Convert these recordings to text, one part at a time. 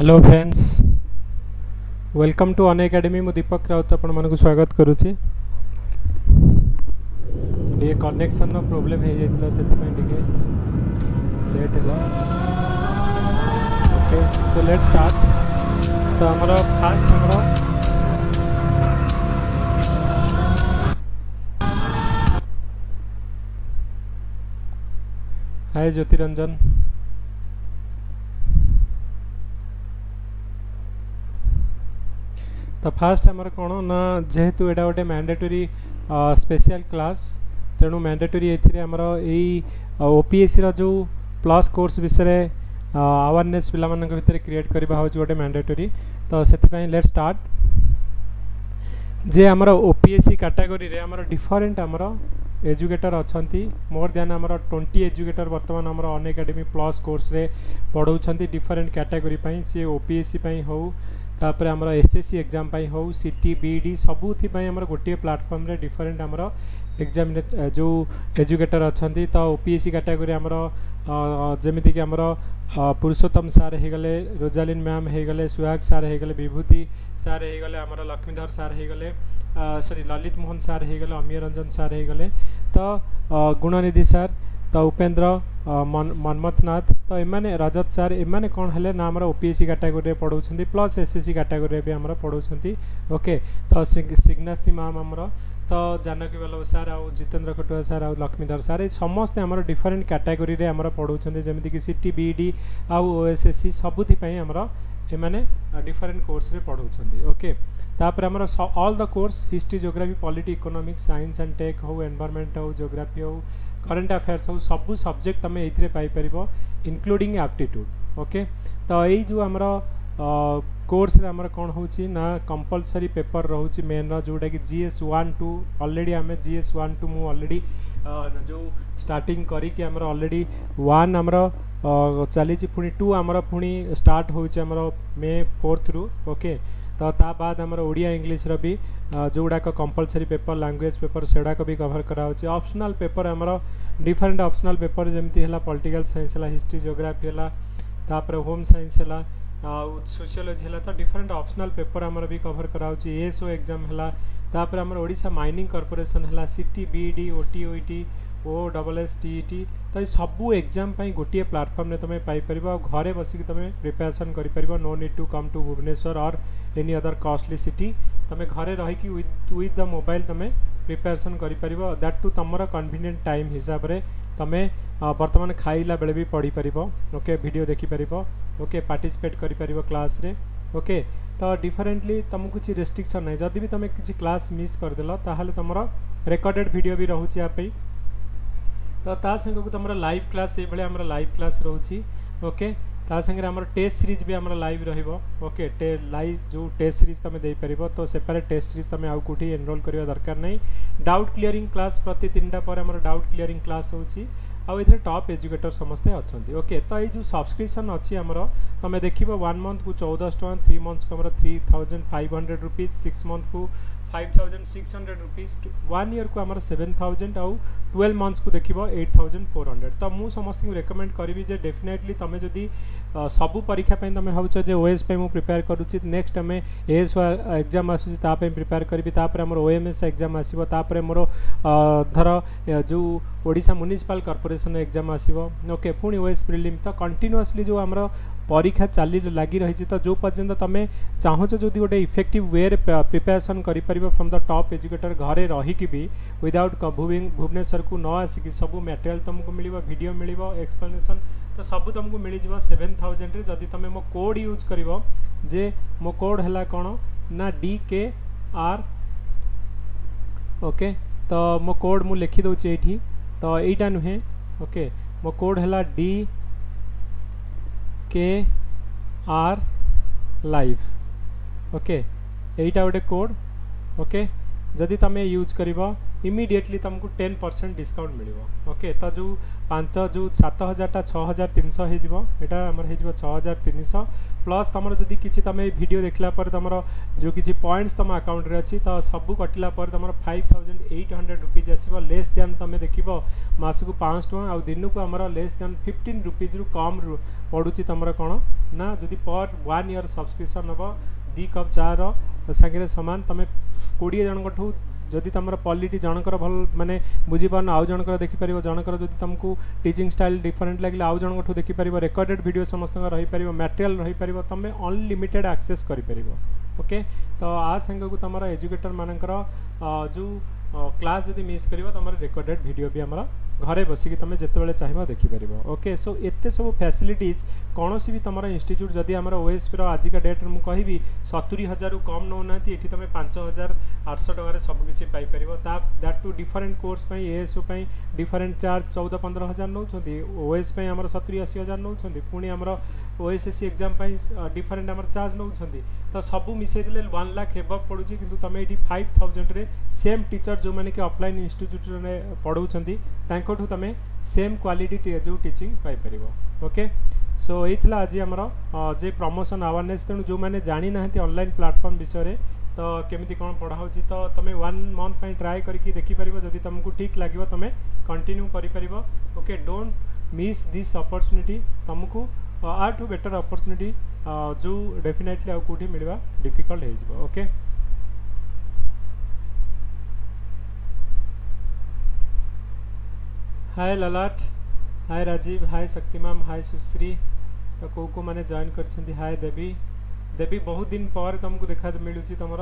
Hello friends, welcome to Unacademy. मु दीपक राउत आपण मानक स्वागत करुच्ची। ये कनेक्शन नो प्रॉब्लम हो जाइतला सेति में टिके लेट है। Okay, so let's start. तो हमारा फास्ट हमारा हाय ज्योतिरंजन। तो फास्ट आमर कौन ना जेहेतु एटा गोटे मैंडेटरी स्पेशल क्लास, तेणु मैंडेटरी एमर यही ओपीएससी रो प्लस कोर्स विषय अवेयरनेस पिला मानक भितर क्रिएट करबा होची गोटे मैंडेटरी। तो सेति लेट स्टार्ट। जे आमर ओपीएससी कैटेगरी रे आमर डिफरेंट आमर एजुकेटर अछंती। मोर देन आमर 20 एजुकेटर वर्तमान आमर अन एकेडमी प्लस कोर्स रे पढ़ाउछंती डिफरेंट कैटेगरी पई। सी ओपीएससी पई हो, तापर आमर एसएससी एग्जाम पाई हो, सीटी बीडी सबुथि पई आमर गोटे प्लेटफॉर्म रे डिफरेंट आमर एग्जाम जो एजुकेटर अछंती। तो ओपीएससी कैटेगरी आमर जेमिति कि आमर पुरुषोत्तम सार हो गले, रोजालिन मैम हो गले, सुहाग सार हो गले, विभूति सार हो गले, आमर लक्ष्मीधर सार हो गले, सॉरी ललित मोहन सार हो गले, अमीय रंजन सार हो गले, तो गुणनिधि सार, तो उपेंद्र मनमथनाथ, तो एमाने रजत सार, एमाने कौन हेले ना आमर ओपीएससी कैटेगरी पढ़ाउछंती प्लस एसएससी कैटेगरी भी आमर पढ़ाउछंती। ओके, तो सिग्नासी मैम आमर, तो जानकी वल्लभ सार आ जितेंद्र खटुआ सार आ लक्ष्मीधर सार, समस्त आमर डिफरेंट कैटेगरी रे आमर पढ़ाउछंती। जेमिति कि सीटी बीडी आ ओएसएससी सबुथि पई आमर एमाने डिफरेंट कोर्स रे पढ़ाउछंती। ओके, तापर आमर all the course history, geography, polity, economics, science and tech हो, एनवायरनमेंट हो, ज्योग्राफी हो, करंट अफेयर्स हो, सब सब्जेक्ट तुम ये पाई परिबो इंक्लूडिंग एप्टीट्यूड। ओके, तो यही जो आमर कोर्स रे आमर कौन होची ना कंपलसरी पेपर रोची मेन जोटा कि जीएस 1-2 ऑलरेडी आम जीएस 1-2 मु ऑलरेडी जो स्टार्टिंग करी कि आमर ऑलरेडी 1 आमर चली पुणी 2 आमर पुणी स्टार्ट होची आमर मे 4 रु। ओके, तो ता बाद आमर ओडिया इंग्लिश रो भी जोड़ाक कंपलसरी पेपर लैंग्वेज पेपर सेडाक भी कवर कराउची। ऑप्शनल पेपर आमर डिफरेंट ऑप्शनल पेपर जमती है पॉलिटिकल साइंस है, हिस्ट्री ज्योग्राफी है, तापर होम साइंस है, सोशियोलॉजी है, तो डिफरेंट ऑप्शनल पेपर आमर भी कवर कराउची। एएसओ एग्जाम है, तापर आमर ओडिशा माइनिंग कॉर्पोरेशन है, सीटी बीडी ओटी ओईटी ओडब्ल्यूएस टीईटी, तो ये सबू एग्जाम पाई गोटे प्लेटफॉर्म में तुम पाइपर। घरे बसिक तुम प्रिपरेशन कर, no need to come to Bhubaneswar or any other costly city. तुम घरे रहीकि विथ द मोबाइल तुम प्रिपरेशन कर, दैट टू तुम कन्वीनियंट टाइम हिसाब से तुम वर्तमान खाइला बेले भी पढ़ी पार। ओके, वीडियो देखिपर। ओके, पार्टिसिपेट कर क्लास रे। ओके, तो डिफरेंटली तुमको किसी रेस्ट्रिक्शन नहीं। जदि भी तुम किसी क्लास मिस करदेल ताहले तुम रिकॉर्डेड वीडियो भी रोचे यहाँ, तो ता संग को तुम लाइव क्लास से भाई आम लाइव क्लास रोची। ओके, ता संगे आम टेस्ट सीरीज भी आम लाइव रहिबो। ओके, लाइव जो टेस्ट सीरीज तुम दे पारिबो, तो सेपरेट टेस्ट सीरीज तुम आउ कोठी एनरोल करबा दरकार नहीं। डाउट क्लियरिंग क्लास प्रति 3टा पर आम डाउट क्लियरिंग क्लास होची, आउ इधर टॉप एजुकेटर समस्ते अच्छा। ओके, तो ये जो सब्सक्रिप्शन अच्छी आमर तुम देख 1 मंथ को 1400 टका, 3 मंथ्स को 3500 रुपीज, 6 मंथ को 5600 रुपीज, 1 ईयर को आमर 7000 आउ 12 मंथ्स को देख 8400। तो मुझे समस्त रेकमेंड करी जे डेफिनेटली तुम जदि सबू परीक्षा तुम भावच ओएस पे प्रिपेयर करुच्ची, नेक्स्ट आम एएस एग्जाम आसूसी प्रिपेयर करी, आम ओएमएस एग्जाम आसो, मोर धर जो ओडिशा म्युनिसिपल कॉर्पोरेशन एग्जाम आसो। ओके, पुणी ओएस प्रिलिम, तो कंटिन्यूअसली जो आमर परीक्षा चली लगी रही। तो जो पर्यंत तुम चाहूच जो गोटे इफेक्टिव वे प्रिपेरेसन कर फ्रॉम द टॉप एजुकेटर घरे रहीकि भी विदाउट भुवनेश्वर को न आसिक सब मटेरियल तुमको मिल, वीडियो मिल, एक्सप्लेनेशन तो सब तुमको मिल जाव 7000 रे। जदि तुम मो कोड यूज कर, जे मो कोड है कौन ना DKR। ओके, तो मो कोड मु लिखी दूची ये, तो यहीटा नुहे। ओके, मो कोड है DKR लाइव। ओके, यहीटा गोटे कोड। ओके, जदि तुम यूज कर इमीडिएटली तुमको 10% डिस्काउंट मिल। ओके, तो जो 7000 6300 होटा आमर हो 6300 प्लस तुम जदि किसी तुम वीडियो देखला पर तुम जो किसी पॉइंट्स तुम अकाउंट रे अच्छी, तो सबू कटिला पर तुम 5800 रुपीज आसो। लेस दैन तुम देख मास को 500 टका, आ दिन को आमर लेस दैन 15 रुपीज रु कम पड़ुची तुम कौन ना जदि पर 1 ईयर सब्सक्रिप्शन नब 2 कप चार सांगे सामान तुम 20 जन जदि तुम पॉलिटी जनकर भल माने बुझी पार आउ जनकर देखिपर जनकर जदि तुमको टीचिंग स्टाइल डिफरेंट लगे आउ जन देखिपर रेकर्डेड वीडियो समस्त रही पार मटेरियल रही पार तुम अनलिमिटेड एक्सेस कर ओके। तो आ संग को तुम एजुकेटर मानकर जो क्लास जदि मिस कर तुम रेकर्डेड वीडियो भी आम घरे बसिक तुम जिते चाहिए देखिपर ओके। सो एत सब फैसिलिटीज कौन भी तुम इंस्टीट्यूट जदि आम ओएसपी आजिका डेट में कहि 70,000 कम नौना ये तुम 5,800 टकर सबकि पाइपर that too different course ASO different charge 14-15,000 नौ ओएस आम 70-80,000 नौ पुणी आम ओएसएससी एग्जाम डिफरेंट आम चार्ज नौ तो सबू मिसई 1 लाख एबव पड़ू कि तुम ये 5,000 सेम टीचर जो मैंने कि ऑफलाइन इंस्टीट्यूट में पढ़ाऊँ तुम सेम क्वालिटी जो टीचिंग पाइपर ओके। सो ये आज आमर जे प्रमोशन अवेयरनेस तेणु जो मैंने जानी ना ऑनलाइन प्लेटफॉर्म विषय तो केमिति कौन पढ़ाऊँ तो तुम 1 मंथ ट्राए करके देखिपर जदि तुमको ठीक लगे तुम कंटिन्यू कर okay. Don't miss this opportunity तुमको आर टू बेटर अपॉर्चुनिटी जो डेफिनेटली आउ कौटी मिलवा डिफिकल्ट हो ओके। हाय ललाट, हाय राजीव, हाय शक्तिमान, हाय सुश्री तो को मैंने जॉइन कर हाय देवी देवी बहुत दिन पर तुमको देखा मिलूँ तुम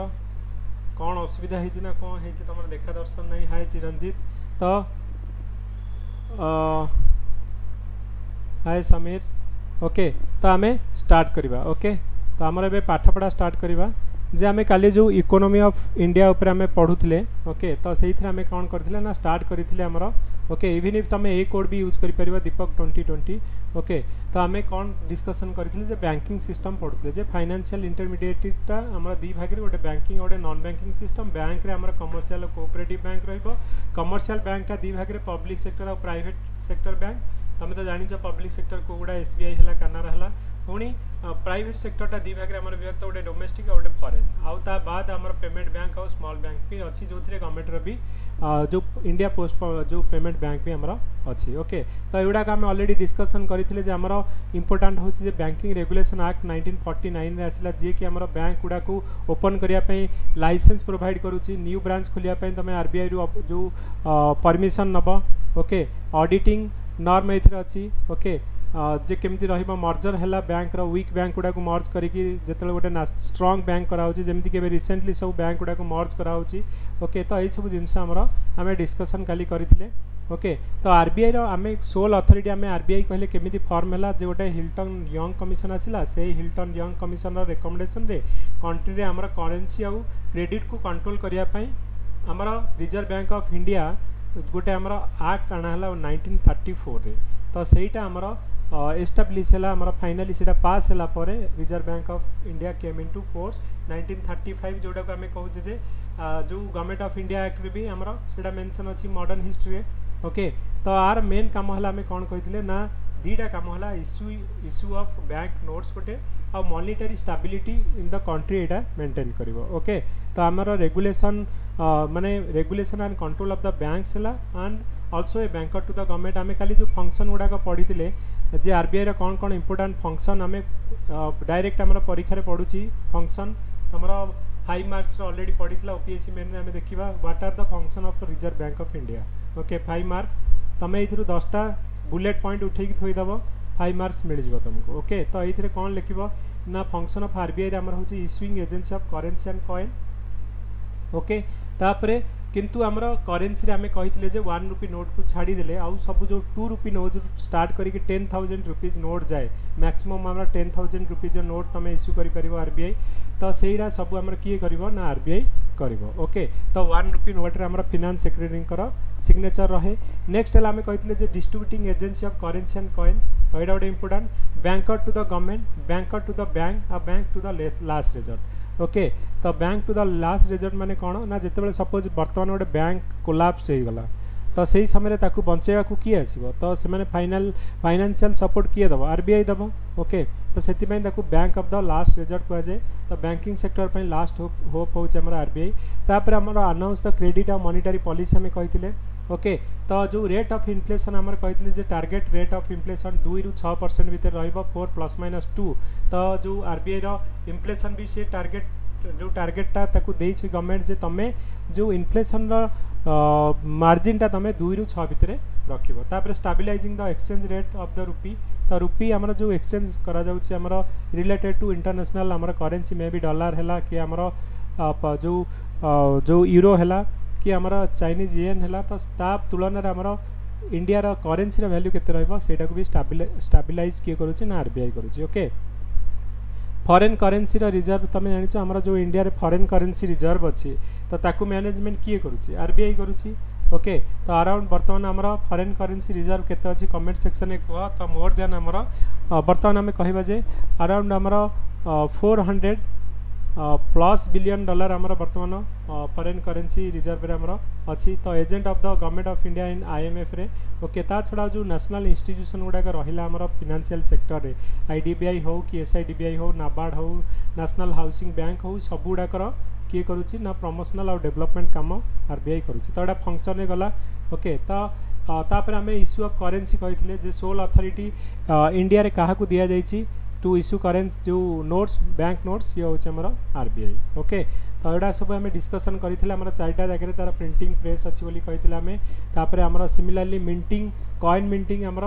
कौन असुविधा है ना कौन है तुम देखा दर्शन नहीं। हाय चिरंजीत तो हाय समीर ओके। तो आम स्टार्ट करवा ओके। तो आमर ए पाठपढ़ा स्टार्ट करवा जे आम काली जो इकोनॉमी ऑफ इंडिया उपर आम पढ़ुले ओके। तो से आम कौन करथिले ना स्टार्ट करथिले आमर ओके। इवन इफ तुम ए कोड भी यूज कर दीपक 2020 ओके। तो आम कौन डिस्कसन करथिले बैंकिंग सिस्टम पढ़ुले जे फाइनेंशियल इंटरमीडिएटा आमर दी भाग गोटे बैंकिंग गोटे नॉन बैंकिंग सिस्टम बैंक रे आमर कमर्शियल कोऑपरेटिव बैंक रहिबो। कमर्शियल बैंकटा दी भाग पब्लिक सेक्टर और प्राइवेट सेक्टर बैंक तुम तो जान पब्लिक सेक्टर को गुड़ा एसबीआई है कानारा है पुणी प्राइवेट सेक्टरटा दी भाग में विभक्त गोटे डोमेस्टिक गोटे फॉरेन आउ ता बाद आमर पेमेंट बैंक और स्मॉल बैंक भी अच्छी जो गवर्नमेंट भी जो इंडिया पोस्ट जो पेमेंट बैंक भी आमर अच्छी ओके। तो युवाक आम ऑलरेडी डिस्कसन करते आमर इंपोर्टाट हूँ बैंकिंग रेगुलेशन एक्ट 1949 रे आसला जी कि आमर बैंक गुड़ा को ओपन करने लाइसेंस प्रोवाइड करुच्ची न्यू ब्रांच खोलिया तुम आरबीआई जो परमिशन नब ओके। ऑडिटिंग नॉर्म ये अच्छी ओके। जे केमती रहिबा मर्जर हैला बैंक रो वीक बैंक गुड़ा को मर्ज करिकी जेतले गोटे स्ट्रांग बैंक कराउची जेमती के रिसेंटली सब बैंक गुड़ा को मर्ज कराउची ओके। तो यही सब जिनस आम डिस्कसन काली करथिले ओके। तो आरबीआई रो आम सोल अथॉरिटी आम आरबीआई कहले केमिति फॉर्म हैला जे गोटे हिल्टन यंग कमिशन आसिला से हिल्टन यंग कमिशन रो रिकमेंडेशन रे कंट्री रे हमर करेंसी आउ क्रेडिट को कंट्रोल करिया पई हमर रिजर्व बैंक ऑफ इंडिया गोटे आमर एक्ट आना 1934 रे। तो सहीटा आमर एस्टाब्लिश है आमर फाइनाली से पास है पर reserve Bank of India came into force 1935 जोटा को आम कहूचे जो गवर्नमेंट ऑफ इंडिया एक्ट रे भी आमर सेटा मेंशन अच्छी मॉडर्न हिस्ट्री रे ओके। तो आर मेन काम है आम कौन कहते ना दीटा काम है इश्यू ऑफ बैंक नोट्स गोटे आ monetary stability in the country एटा मेंटेन करिवो ओके। तो आमर रेगुलेशन माने regulation and control of the banks है and also a banker to the government आम खाली जो फंक्शन गुड़ाक पढ़ी जे आरबीआई रो कौन कौन इंपोर्टाट फंक्शन आम डायरेक्ट आम परीक्षा पढ़ुची फंक्शन तुम 5 मार्क्स ऑलरेडी पढ़ी ओपीएससी मेन आम देखा what are the function of Reserve Bank of India okay. 5 marks तुम ये 10टा बुलेट पॉइंट उठेकी थोईदेव 5 मार्क्स मिल जाए तुमको ओके। तो ये कौन लिख ना फंक्शन ऑफ आरबीआई आमर हूँ issuing agency of currency and coin okay. तापरे किंतु आमर करेन्सी रे आम कही 1 रुपी नोट को छाड़ीदे आउ सब जो 2 रुपी नोट स्टार्ट करके 10,000 रुपीज नोट जाए मैक्सिमम आम 10,000 रुपीज नोट तुम इश्यू कर आरबीआई। तो सहीटा सब आम किए कर ना आरबीआई कर ओके। तो 1 रुपी नोट रे आमर फिनान्स सेक्रेटरी सिग्नेचर रहे। नेक्स्ट है आम कही distributing agency of currency and coin तो यहाँ गोटे important banker to the government banker to the bank आ bank to the last result okay. तो bank to the last result माने कौन ना जिते सपोज बर्तमान गोटे बैंक कोलाप्स हो गला तो सही समय ताकू बंचेगा किए आसो तो से फाइनेंशियल सपोर्ट किए दब आरबीआई दब ओके। तो से bank of the last result कहुए। तो बैंकिंग सेक्टर पर लास्ट होप हूँ आर आरबीआई। तापर आम अनाउंस द क्रेडिट और मॉनिटरी पॉलिसी आम कही ओके तो जो रेट ऑफ इन्फ्लेशन आमर कहते जे टार्गेट रेट ऑफ इन्फ्लेशन 2 ରୁ 6% भितर रहिबो 4 ±2 तो जो आरबीआई रो इन्फ्लेशन भी से टार्गेट जो टार्गेटा ताकू देछि गवर्नमेंट जे तमे जो इन्फ्लेशन रो मार्जिन ता तमे 2 ରୁ 6 भितर रखिबो तापर stabilizing the exchange rate of the rupee तो रुपी आमर जो एक्सचेंज करा जाउछि आमर रिलेटेड टू इंटरनेशनल आमर करेंसी मे भी डॉलर हैला कि आमर जो यूरो हैला कि आमर चाइनीज येन हैला तो ता तुलन रे आमर इंडिया रो करेंसी रो वैल्यू केते रहइबो सेटा को भी स्टेबलाइज किए करूछि ना आरबीआई करूछि ओके फॉरेन करेंसी रिजर्व तमें जानिछ हमर जो इंडिया रे फॉरेन करेंसी रिजर्व अछि तो ताकू मैनेजमेंट किए करूछि आरबीआई करूछि ओके तो अराउंड बर्तमान हमर फॉरेन करेंसी रिजर्व केते अछि कमेंट सेक्शन में कह तो मोर देन हमर बर्तमान हमें कहबा जे अराउंड हमर 400 प्लस बिलियन डॉलर हमर बर्तमान फॉरेन करेंसी रिजर्व रे हमर अछि तो agent of the government of India in IMF रे ओके ता छडा जो नेशनल इंस्टीट्यूशन गुडा का रहिला हमर फाइनेंशियल सेक्टर रे आईडीबीआई हो कि एसआईडीबीआई हो नाबार्ड हो नेशनल हाउसिंग बैंक हो सब गुडा कर किए करूछि ना प्रमोशनल और डेवलपमेंट काम आरबीआई करूछि तो एटा फंक्शन रे गला ओके तो तापर हमें इश्यू ऑफ करेंसी कहिथिले जे सोल अथॉरिटी इंडिया रे काहा को दिया जाइछि टू इश्यू करेंसी जो नोट्स बैंक नोट्स ये होचे हमर आरबीआई ओके तो एडा सब हमें डिस्कशन करिथिले हमर चारटा जगह तार प्रिंटिंग प्रेस अछि बोली कहिथिले हमें तापर हमर सिमिलरली मिंटिंग कॉइन मिंटिंग हमर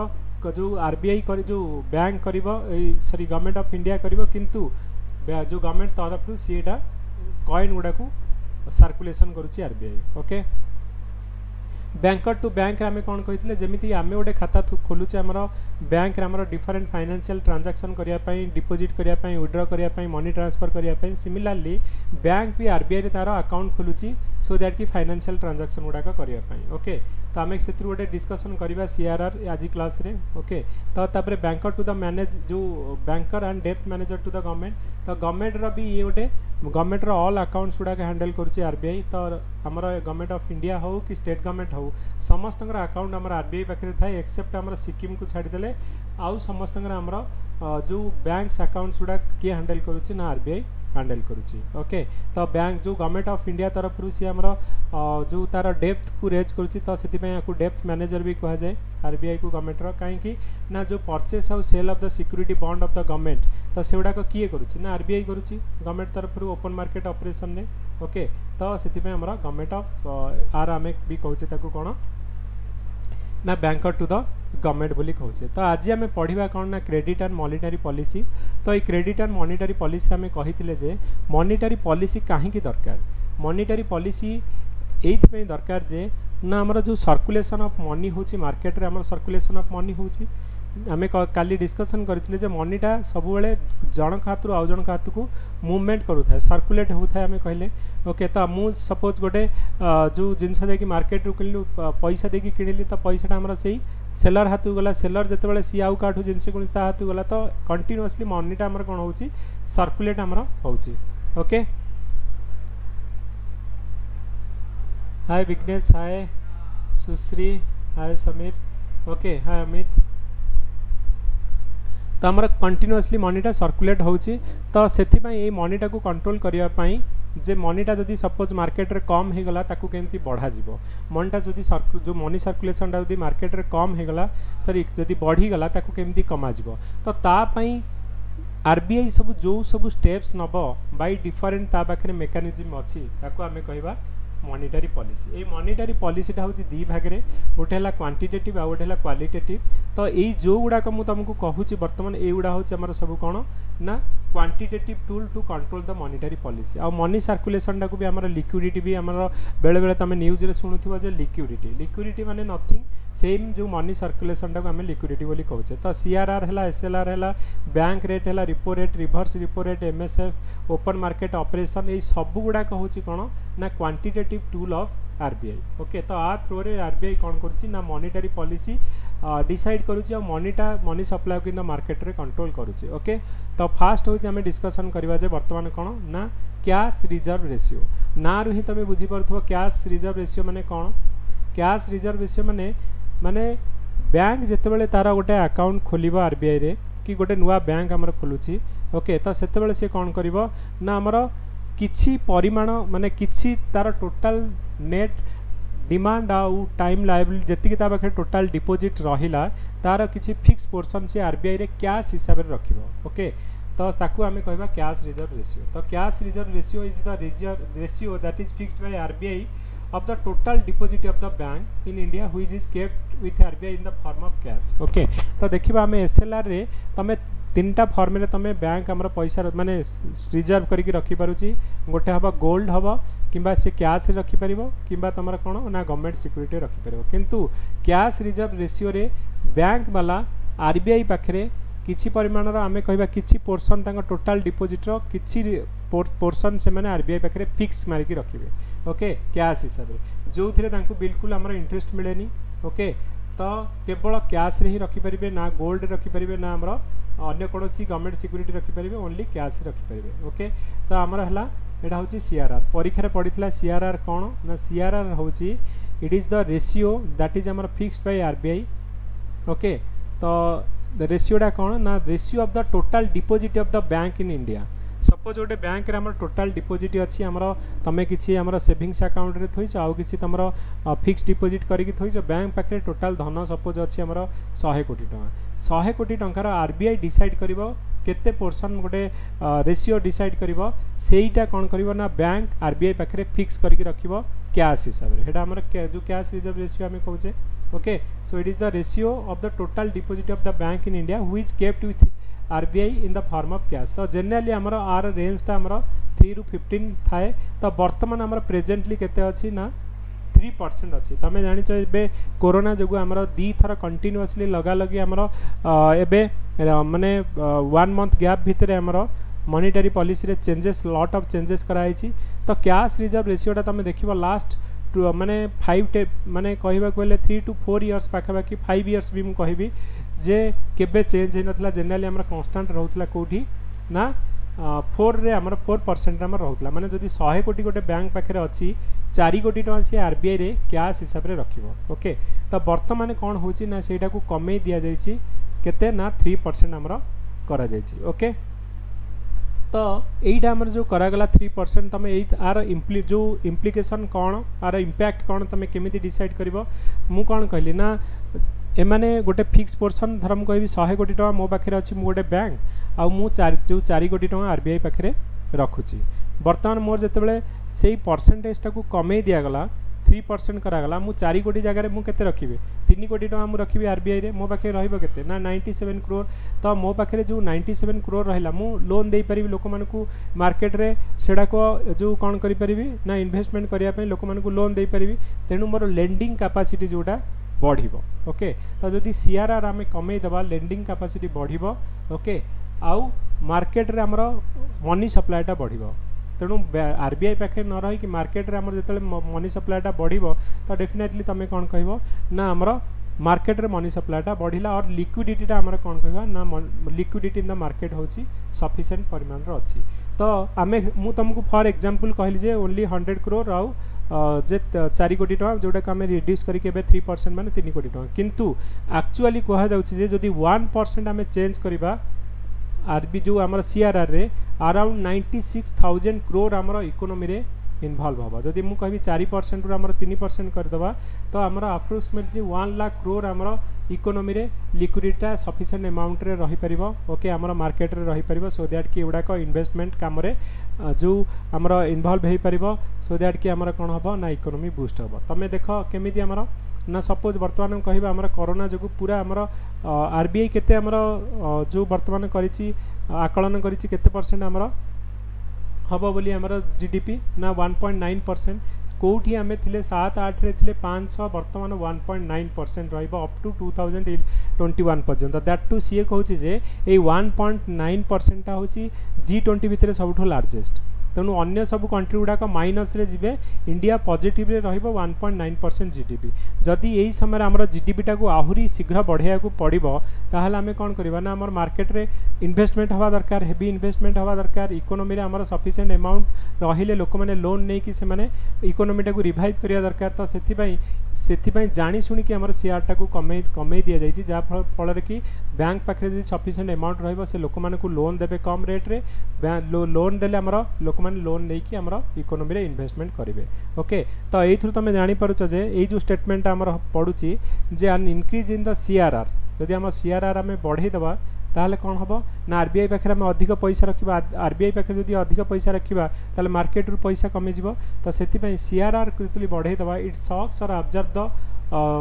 जो आरबीआई करी जो बैंक करिवो सॉरी गवर्नमेंट ऑफ इंडिया करिवो किंतु जो गवर्नमेंट तरफ रु सीटा कॉइन गुडा को सर्कुलेशन करूची RBI okay banker to bank आम कौन कही जमीती आम गोटे खाता खोलुचे आमर बैंक आमर डिफरेंट फाइनेंशियल ट्रांजैक्शन करने डिपोजिट करने विड्रॉ करने मनी ट्रांसफर करने सिमिलरली बैंक भी आरबीआई तार अकाउंट खोलुची सो दैट कि फाइनेंशियल ट्रांजैक्शन गुड़ाक करने ओके तो आम से गोटे डिस्कसन करवा सीआरआर आज क्लास रे ओके तो तापर बैंकर टू द मैनेज जो banker and depth manager to the government तो गवर्नमेंट रो भी ये गोटे गवर्नमेंट रो ऑल अकाउंट्स गुड़ाक हैंडल करुचे आरबीआई तो आमर गवर्नमेंट ऑफ इंडिया हो कि स्टेट गवर्नमेंट हो समस्त अकाउंट आमर आरबीआई पाखे थाए एक्सेप्ट आमर सिक्किम को छाड़देले आउ समस्त आमर जो बैंक्स अकाउंट्स गुड़ा किए हैंडल करुचे ना आरबीआई हैंडल करुची ओके तो बैंक जो गवर्नमेंट ऑफ इंडिया तरफ सी आमर जो तार डेप्थ को रेज करुची तो से डेप्थ मैनेजर भी कह जाए आरबीआई को गवर्नमेंट रो कहीं ना जो परचेस और sale of the security bond of the government तो से गुड़ाक किए करुची ना आरबीआई करुची गवर्नमेंट तरफ ओपन मार्केट ऑपरेशन ने ओके तो से गवर्नमेंट ऑफ आर आम भी कहचे कौन ना बैंकर टू द गवर्नमेंट बोली कहचे तो आज आम पढ़ा कौन ना क्रेडिट एंड मॉनिटरी पॉलिसी तो ये क्रेडिट एंड मॉनिटरी पॉलिसी आम कही जे मॉनिटरी पॉलिसी कहीं दरकार मॉनिटरी पॉलिसी ये दरकार जे ना आमर जो सर्कुलेशन ऑफ मनी होची मार्केट रे आमर सर्कुलेशन ऑफ मनी होची आम काली डिस्कसन करथिले मनीटा सब बेले जन हाथ आउ जन हाथ को मूवमेंट करूँ सर्कुलेट होता है आम कहले ओके तो मु सपोज गोटे जो जिनस देखिए मार्केट रू किणु पैसा देकी किणिली तो पैसाटा आमर से सेलर हाथ गला सेलर जिते सी आउ काठू जिनस कि हाथ गला तो कंटिन्यूअसली मनीटा आमर कौन हो सर्कुलेट आमर होची ओके हाय विघ्नेश हाय सुश्री हाय समीर ओके हाय अमित तो आमर कंटिन्यूअसली मनीटा सर्कुलेट होची तो सेथिपाई ये मनीटा को कंट्रोल करिया पाई जे मनीटा जदि सपोज मार्केट रे कम हो गला ताकू केमती बढ़ा जीवो मनीटा जदि जो मनी सर्कुलेशन जदि मार्केट रे कम हो गला सॉरी जदि बढ़ी गला ताकू केमती कमा जीवो तो ता पई आरबीआई सब जो सब स्टेप्स नब बाय डिफरेंट ता पाखरे मेकानिज्म अछि ताकू आमे कहबा मॉनिटरी पॉलिसी ये मॉनिटरी पॉलिसीटा हूँ दी भाग में गोटे है क्वांटिटेटिव आ गोटे है क्वालिटेटिव तो ये जो गुड़ाक मुझे तुमको कहूँ बर्तमान ये गुड़ा हूँ आम सब कौन ना quantitative tool to control the monetary policy आ मनी सर्कुलेशन टाक भी आमर लिक्विडिटी भी आमर बेले बेले तुम न्यूज रे शुणुथिबो जे लिक्विडिटी माने नथिंग सेम जो मनी सर्कुलेशन टाक आम लिक्विडिटी बोली कहूचे तो सीआरआर है एसएलआर है बैंक रेट है repo rate reverse repo rate MSF open market operation ये सब गुड़ाक हूँ कौन ना quantitative tool of RBI okay तो आ थ्रो रे आरबीआई कौन करुच्ची ना मॉनिटरी पॉलिसी डिसाइड करुच्ची मनी सप्लाई को इन मार्केट रे कंट्रोल करुच्ची ओके तो फास्ट हूँ आम डिस्कसन करवा जे वर्तमान कौन ना कैश रिजर्व रेशियो ना रू ही तुम बुझीपो कैश रिजर्व रेशियो माने कौन कैश रिजर्व रेशियो माने बैंक जितेबाला तार गोटे अकाउंट खोल आरबीआई रे कि गोटे नुआ बैंक आमर खोलुची ओके तो सेतेबेले सी कौन करिवो ना आमर किछि परिमाण माने किछि तार टोटाल नेट डिमांड आउ टाइम लायबिलिटी जति ता पाखे टोटल डिपोजिट रहिला तार किछि फिक्स पोर्शन से आरबीआई रे कैश हिसाब रे रखिबो ओके तो ताकू आमे कहबा कैश रिजर्व रेशियो तो cash reserve ratio is the ratio that is fixed by RBI of the total deposit of the bank in India which is kept with RBI in the form of cash okay तो देखिबा हमें SLR रे तमे तीनटा form रे तमे bank हमर पैसा माने रिजर्व करी रखि पारुची गोटे हबा गोल्ड हबा किंबा से कैश रखि परिबो किंबा तमरा कोन ना गवर्नमेंट सिक्युरिटी रखि परिबो किंतु कैश रिजर्व रेशियो रे बैंक वाला आरबीआई पाखरे किछि परिमाण रो आमे कहबा किछि पोर्शन तांका टोटल डिपोजिट रो किछि पोर्शन से माने आरबीआई पाखरे फिक्स मारि कि रखिबे ओके कैश हिसाब रे जो थिरे तांको बिल्कुल हमर इंटरेस्ट मिलेनी ओके तो केवल कैश रे ही रखि परिबे ना गोल्ड रखि परिबे ना हमर अन्य कोनोसी गवर्नमेंट सिक्युरिटी रखि परिबे ओनली कैश रखि परिबे ओके तो हमर हला एटा होची सीआरआर परीक्षा रे पडितला सीआरआर कोन ना सीआरआर होची it is the ratio that is हमर फिक्स्ड बाय आरबीआई ओके तो द रेशियो डा कोन ना ratio of the total deposit of the bank in India suppose गोटे बैंक रे हमर टोटल डिपोजिट अछि हमर तमे किछि हमर सेविंग्स अकाउंट रे थोइछ आउ किछि तमरो फिक्स डिपोजिट करी कि थोइछ बैंक पाखरे टोटल धन सपोज अछि हमर 100 कोटी टका 100 कोटी टंकार आरबीआई डिसाइड करिवो केते पोर्शन गोटे रेशियो डिसाइड करिवो सेईटा कोन करिवो ना बैंक आरबीआई पाखरे फिक्स करी कि रखिवो कैश हिसाब रे हेडा हमर जो कैश रिजर्व रेशियो हमें कहूचे okay so it is the ratio of the total deposit of the bank in India which kept with RBI in the form of cash तो जनरली हमर आर रेंज ता हमर 3 रु 15 थाए तो वर्तमान हमर प्रेजेंटली केते अछि ना 3% अछि तमे जानि छ एबे कोरोना जगु हमर दी थर कंटीन्यूअसली लगा लगी हमर एबे माने 1 मंथ गैप भितरे हमर मॉनेटरी पॉलिसी रे चेंजेस लॉट ऑफ चेंजेस कराई छी तो कैश रिजर्व रेशियो ता तमे देखिबो लास्ट माने 5 माने कहबा कहले 3 to 4 इयर्स पाखा बाकी 5 इयर्स भी मु कहबी जे केबे चेंज हे नथला जनरली हमरा कांस्टेंट रहउतला कोठी ना 4 रे हमरा 4% हमरा रहउतला माने जदी 100 कोटी गोटे बैंक पाखरे अछि 4 कोटी टका से आरबीआई रे कैश हिसाब रे रखिबो ओके तो वर्तमान कोन होची ना सेटा को कमे दिया जाईची केते ना 3% हमरा करा जाईची ओके तो एटा हमर जो करा गला 3% तमे एई आर जो इम्प्लिकेशन कोन आर इंपैक्ट कोन तमे केमिति डिसाइड करबो मु कोन कहली ना एमाने गोटे फिक्स पोर्शन धरम कहबी 100 कोटी टका मो पाखरे अछि मु गोटे बैंक आ मु 4 कोटी टका आरबीआई पाखरे रखुची वर्तमान मोर जतेबेले सेही परसेंटेज टाकू कमे दिया गला 3% करा गला मु 4 कोटी जगह रे मु केते रखिबे 3 कोटी टका मु रखिबे आरबीआई रे मो पाखे रहइबो केते ना 97 करोड़ तो मो पाखे जो 97 करोड़ रहला मु लोन दे परिबी लोक मानकू मार्केट रे सेडा को जो कोन करि परिबी ना इन्वेस्टमेंट करिया पे लोक मानकू लोन दे परिबी तेनु मोर लेंडिंग कैपेसिटी जोटा बढ़िबो ओके तो जदी सीआरआर आमे कमे दबा लेंडिंग कैपेसिटी बढ़िबो ओके आउ मार्केट रे हमरो मनी सप्लाईटा बढ़िबो तेणु आरबीआई पाखे न रही कि मार्केट रे हमर जतले मनी सप्लाईटा बढ़िबो तो डेफिनेटली तमे कोन कहबो ना हमरो मार्केट रे मनी सप्लाईटा बढ़िला और लिक्विडिटीटा हमर कोन कहबा ना लिक्विडिटी इन द मार्केट होची सफिशिएंट परिमाण रो अछि तो आमे मु तुमको फॉर एग्जांपल कहली जे ओनली 100 करोड़ आउ जे 4 कोटी टका जोटा आम रिड्यूस करके 3% माने 3 कोटी टका किंतु एक्चुअली कहा जाउछि जे जदी 1% आमे चेंज करबा आरबी जो आमर सीआरआर रे अराउंड 96,000 करोड़ आमर इकोनॉमी रे इन्वॉल्व होबा जदी मु कहबी 4% रो आमर 3% कर दबा तो आमर अप्रोक्सीमेटली 1 लाख करोड़ आमर इकोनॉमी रे लिक्विडिटी सफिशिएंट अमाउंट रे रही परिबो ओके आमर मार्केट रे रही परिबो सो दैट कि एडा को इन्वेस्टमेंट काम रे जो आमर इन्वॉल्व हे परिबो सो दैट कि आमर कोन होबो ना इकोनॉमी बूस्ट होबो तमे देखो केमिति आमर ना सपोज वर्तमान कहबा आमर कोरोना जगु पूरा आमर आरबीआई केते आमर जो वर्तमान करिछि आकलन करिछि केते परसेंट आमर हबो बोली आमर जीडीपी ना 1.9% कोठी आमे थिले 7-8 रे थिले 5-6 वर्तमान 1.9% रहइबो अप टू 2021 पर्यंत दैट टू सीए कहउछि जे ए 1.9% ता होछि G20 भितरे सबठो लार्जेस्ट तेणु अन्य सब कंट्री गुड़ाक माइनस रे जिबे इंडिया पॉजिटिव रे रहिबो 1.9% जीडीपी जदि एही समय हमर जीडीपी टाको आहुरी शीघ्र बढ़िया को पड़िबो ताहाले हमें कोन करबा ना हमर मार्केट रे इन्वेस्टमेंट हवा दरकार हेवी इन्वेस्टमेंट हवा दरकार इकोनॉमी रे हमर सफिशिएंट अमाउंट रहिले लोक माने लोन नै कि से माने इकोनॉमी टाको रिवाइव करिया दरकार तो सेथिपई जानी सुनी कि हमर शेयर टाको कमे दिया जाईछि जा फल रे कि बैंक पाखरे जदि सफिशिएंट अमाउंट रहइबो से लोक माने को लोन देबे कम रेट रे लोन देले हमर लोक मैंने लोन लेकिन आमर इकोनोमी रे इन्वेस्टमेंट करेंगे। ओके तो ये तुम जानीपारुच जे ये जो स्टेटमेंट आमर पड़ुची जे आन इनक्रीज इन द सीआरआर जदि आम सीआरआर आम बढ़ईदेवा ताहले कौन हम ना आरबीआई पाखे आम अधिक पैसा रखा आरबीआई पाखे जदि अधिक पैसा रखा ताले मार्केट रू पैसा कमी जीव तो से सीआरआर जो बढ़ईदेवा इट सक्स और ऑब्जर्व द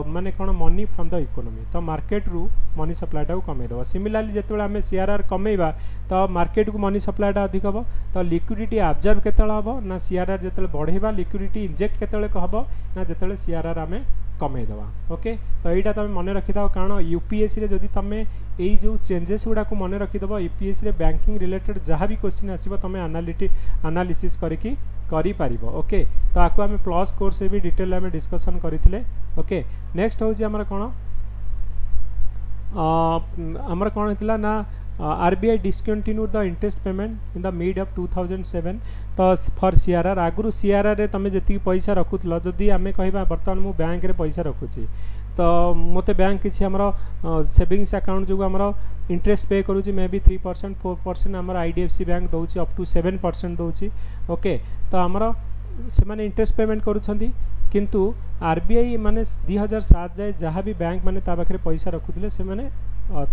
माने कौन मनी फ्रॉम द इकोनॉमी तो मार्केट रू मनी सप्लाईटा को कमेदेव। सिमिलरली जिते आम सीआरआर कमेवा तो मार्केट को मनी सप्लाईटा अधिक हम तो लिक्विडिटी ऑब्जर्व केतले हम ना सीआरआर जिते बढ़ेवा लिक्विडिटी इंजेक्ट केतले हम ना जिते सीआरआर आम कमेदेवा। ओके तो यहाँ तुम मन रखी था कारण यूपीएससी जदि तुम यही जो चेंजेस गुड़ा को मन रखीदेव यूपीएससी बैंकिंग रिलेटेड जहाँ भी क्वेश्चन आसो तुम एनालिसिस करके करि पारिबो। ओके तो आपको आम प्लस कोर्स भी डिटेल आम डिस्कसन करथिले। ओके नेक्स्ट हूँ आमर कौन आमर कौन होता ना RBI discontinue the interest payment in the mid of 2007 तो फॉर सीआरआर आगु सीआरआर रे तुम जी पैसा रखुल जदि आम कह बर्तमान मु बैंक रे पैसा रखुची तो मते बैंक किसी आमर सेविंग्स अकाउंट जो आमर इंटरेस्ट पे करुँच मे बी 3% 4% आमर आईडीएफसी बैंक दौर अप टू 7% दौर। ओके तो आमर से माने इंटरेस्ट पेमेंट करुँच किंतु आरबीआई माने 2007 जाए जहाँ भी बैंक माने ता पाखे पैसा रखुले से माने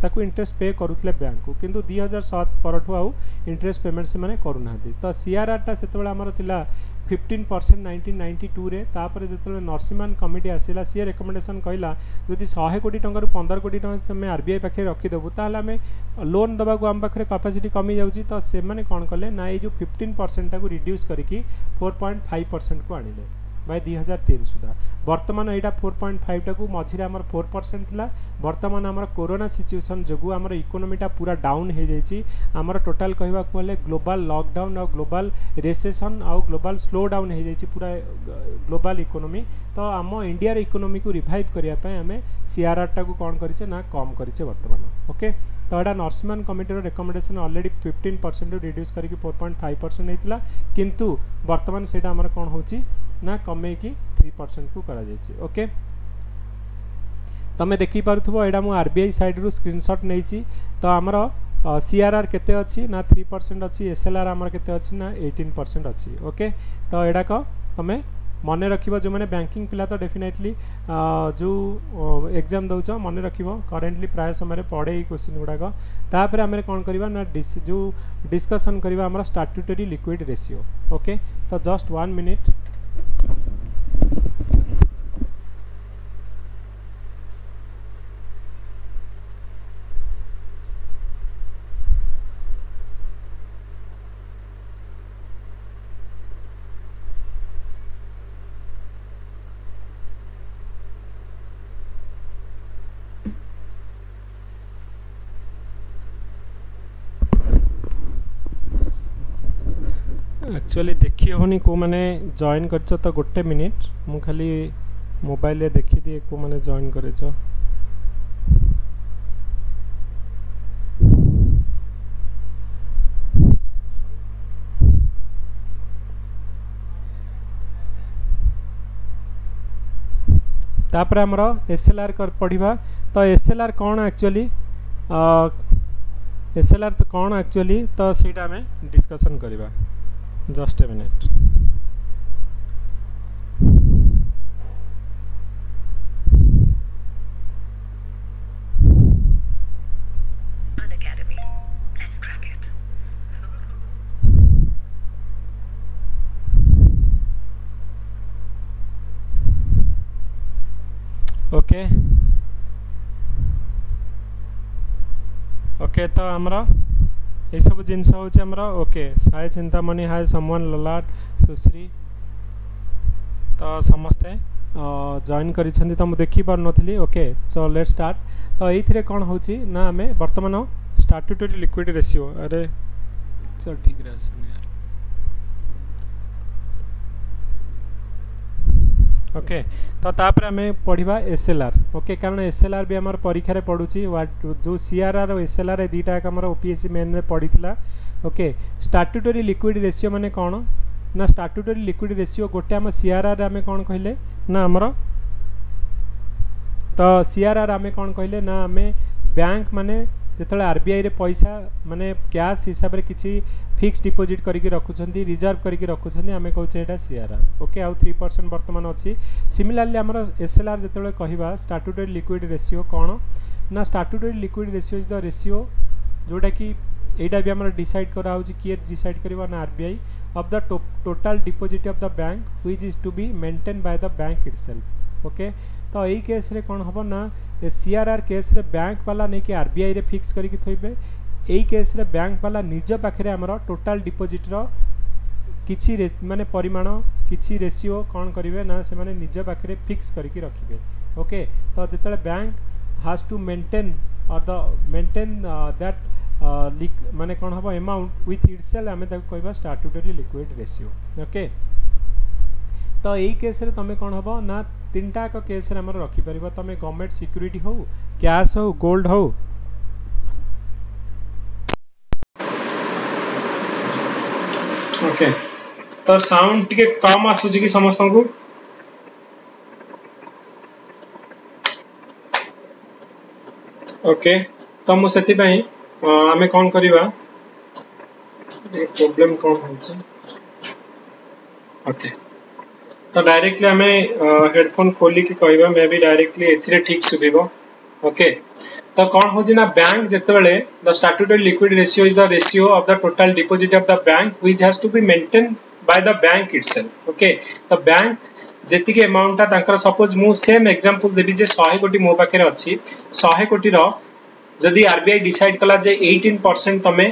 ताकू इंटरेस्ट पे करुले बैंक को किंतु 2007 परठू आउ इंटरेस्ट पेमेंट से माने करूना तो सीआरआर टा सेतबेला हमर थिला 15% 1992 रे तापर जेतले नरसिम्हन कमिटी आसिला सी रेकमेंडेशन कहला जदि 100 कोटी टंका 15 कोटी टंका से हमें आरबीआई पाखे रखीदेबू ताहले आम लोन दबा को आम पाखे कैपेसिटी कमी जाउची तो से माने कौन कले ना ये जो 15% टाक रिड्यूस करके 4.5% को आनिले बाय 2003 सुधा बर्तमान यहाँ 4.5 टाक मझे आम 4% था बर्तमान आम कोरोना सिचुएसन जो आम इकोनोमीटा पूरा डाउन हो जाइए आमर टोटाल कहवा गले ग्लोबल लॉकडाउन और ग्लोबल रिसेसन आउ ग्लोबल स्लो डाउन हो जाइए पूरा ग्लोबल इकोनोमी तो आम इंडिया इकोनोमी को रिवाइव करने आम सीआरआर टाक कौन करें ना कम करें बर्तमान। ओके तो यहाँ Narasimhan committee recommendation already 15% reduce करके 4.5% होता किंतु बर्तमान से कौन हो ना कमे की 3% को करा जायछि। ओके तमे देखि पारुथबो एडा मु आरबीआई साइड रू स्क्रीनशॉट नेछि तो हमर सीआरआर केते अछि ना 3% अछि एसएलआर हमर केते अछि ना 18% अछि। ओके तो एडा को तमे मन रखिबो जो माने बैंकिंग पिला तो डेफिनेटली जो एग्जाम दउछ मन रखिबो करेंटली प्राय समय पढ़े ही क्वेश्चन गुडा को तापर आमे कोन करबा ना जो डिस्कशन करबा हमर स्टैट्यूटरी लिक्विड रेशियो। ओके तो जस्ट 1 मिनिट एक्चुअली देखी होनी को मैंने जॉइन कर तो गोटे मिनिट मु खाली मोबाइल रे देखी दिए को मैंने जॉइन करे तापर हमर एसएलआर कर पढ़िबा तो एसएलआर कौन एक्चुअली एसएलआर तो कौन एक्चुअली तो सीटा में डिस्कशन करिबा just a minute. Okay okay तो हमरा ये सब जिनस होमर ओके हाय चिंतामणि हाय समवन ललाट सुश्री तो समस्ते जॉइन करिसेंती तो मुझे देखी पार नथली। ओके सो लेट स्टार्ट तो ये कौन हो ना आम बर्तमान स्टैट्यूटरी लिक्विड रेशियो अरे चल ठीक रहे यार। ओके तो तापर आम पढ़ा एसएलआर। ओके कारण एसएलआर भी आम परीक्षा रे पड़ुची जो सीआरआर और एसएलआर दीटा आम ओपीएससी मेन रे पड़ी था। ओके स्टैट्यूटरी लिक्विड रेशियो माने कौन ना स्टैट्यूटरी लिक्विड रेशियो गोटे आम सीआरआर आम कौन कहले ना आमर तो सीआरआर आम कौन कहले ना आम बैंक माने जिते आरबीआई रे पैसा माने कैश हिसाब से किसी फिक्स डिपोजिट करके रखुछंती रिजर्व करके रखुछंती आमे कहूचे एटा सीआरआर ओके आउ 3% वर्तमान अछि सिमिलरली हमर एसएलआर जेतेले कहिबा स्टैट्यूटरी लिक्विड रेशियो कोन ना statutory liquid ratio is the ratio जोटा कि एटा भी हमर डिसाइड करा होची किए डिसाइड करबा ना RBI of the total deposit of the bank which is to be maintained by the bank itself okay तो यही केस रे कौन हम ना सीआरआर केस रे बैंक वाला नहीं कि आरबीआई रे फिक्स करके थोइबे यही केस रे बैंक वाला निज पाखरे हमर टोटल डिपोजिट रो किछि माने परिमाण किछि रेशियो कौन करिवे ना से माने निज पाखरे फिक्स करके रखिबे ओके तो जेतले बैंक हैज टू मेंटेन और द मेंटेन दैट माने कौन हम अमाउंट विथ इटसेल्फ आमे ताको कहबा स्टैट्यूटरी लिक्विड रेशियो ओके तो यही केस रे तमे कौन हम ना तीनटा का केस रे हमर रखि परिबा तमे गवर्नमेंट सिक्योरिटी हो कैश हो गोल्ड हो ओके तो साउंड टिके कम आसुची कि समस्त को ओके तो मु सेति पई आमे कौन करिबा ए प्रॉब्लम कौन होछि ओके तो डायरेक्टली आमे हेडफोन खोली कि कहबा मे भी डायरेक्टली एथिरे ठीक सुबिबो ओके तो कौन होछि ना बैंक जेतेबेले the statutory liquid ratio is the ratio of the total deposit of the bank which has to be maintain by the bank itself okay तो बैंक जेति के अमाउंट तांकर सपोज मु सेम एग्जांपल देबी जे 100 कोटी मो पाखे अछि 100 कोटी रो जदि आरबीआई डिसाइड कला जे 18% तमे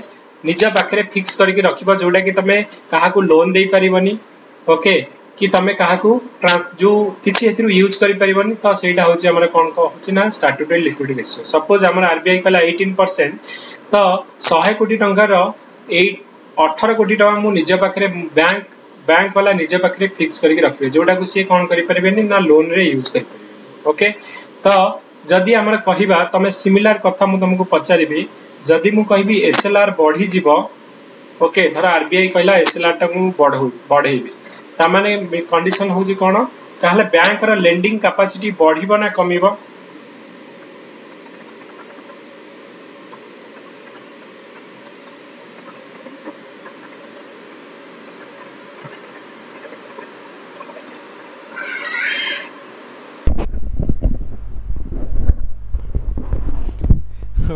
निज पाखरे फिक्स करके रखिबा जोडा कि तमे काहा को लोन देई परिबनी ओके कि तमे काहा को जो किछि हेतु यूज करि परिबनी तो सेटा होछि हमर कोन को होछि ना स्टैट्यूटरी लिक्विड रेशियो सपोज हमर आरबीआई कला 18% तो 100 कोटी टंका रो 18 कोटी टका मु निज पाखरे बैंक वाला निज पाखरे फिक्स करके रखबे जोडा को से कोन करि परिबेनी ना लोन रे यूज करि परिबे ओके तो जदि हमर कहिबा तमे सिमिलर कथा मु तुमको पचारिबी जदि मु कहबी एसएलआर बढ़ी जीवो ओके धर आरबीआई कहला एसएलआर टा मु बढ़ेबी ता माने कंडीशन होजी कोन ताहले बैंक रो लेंडिंग कैपेसिटी बढ़िबो ना कमिबो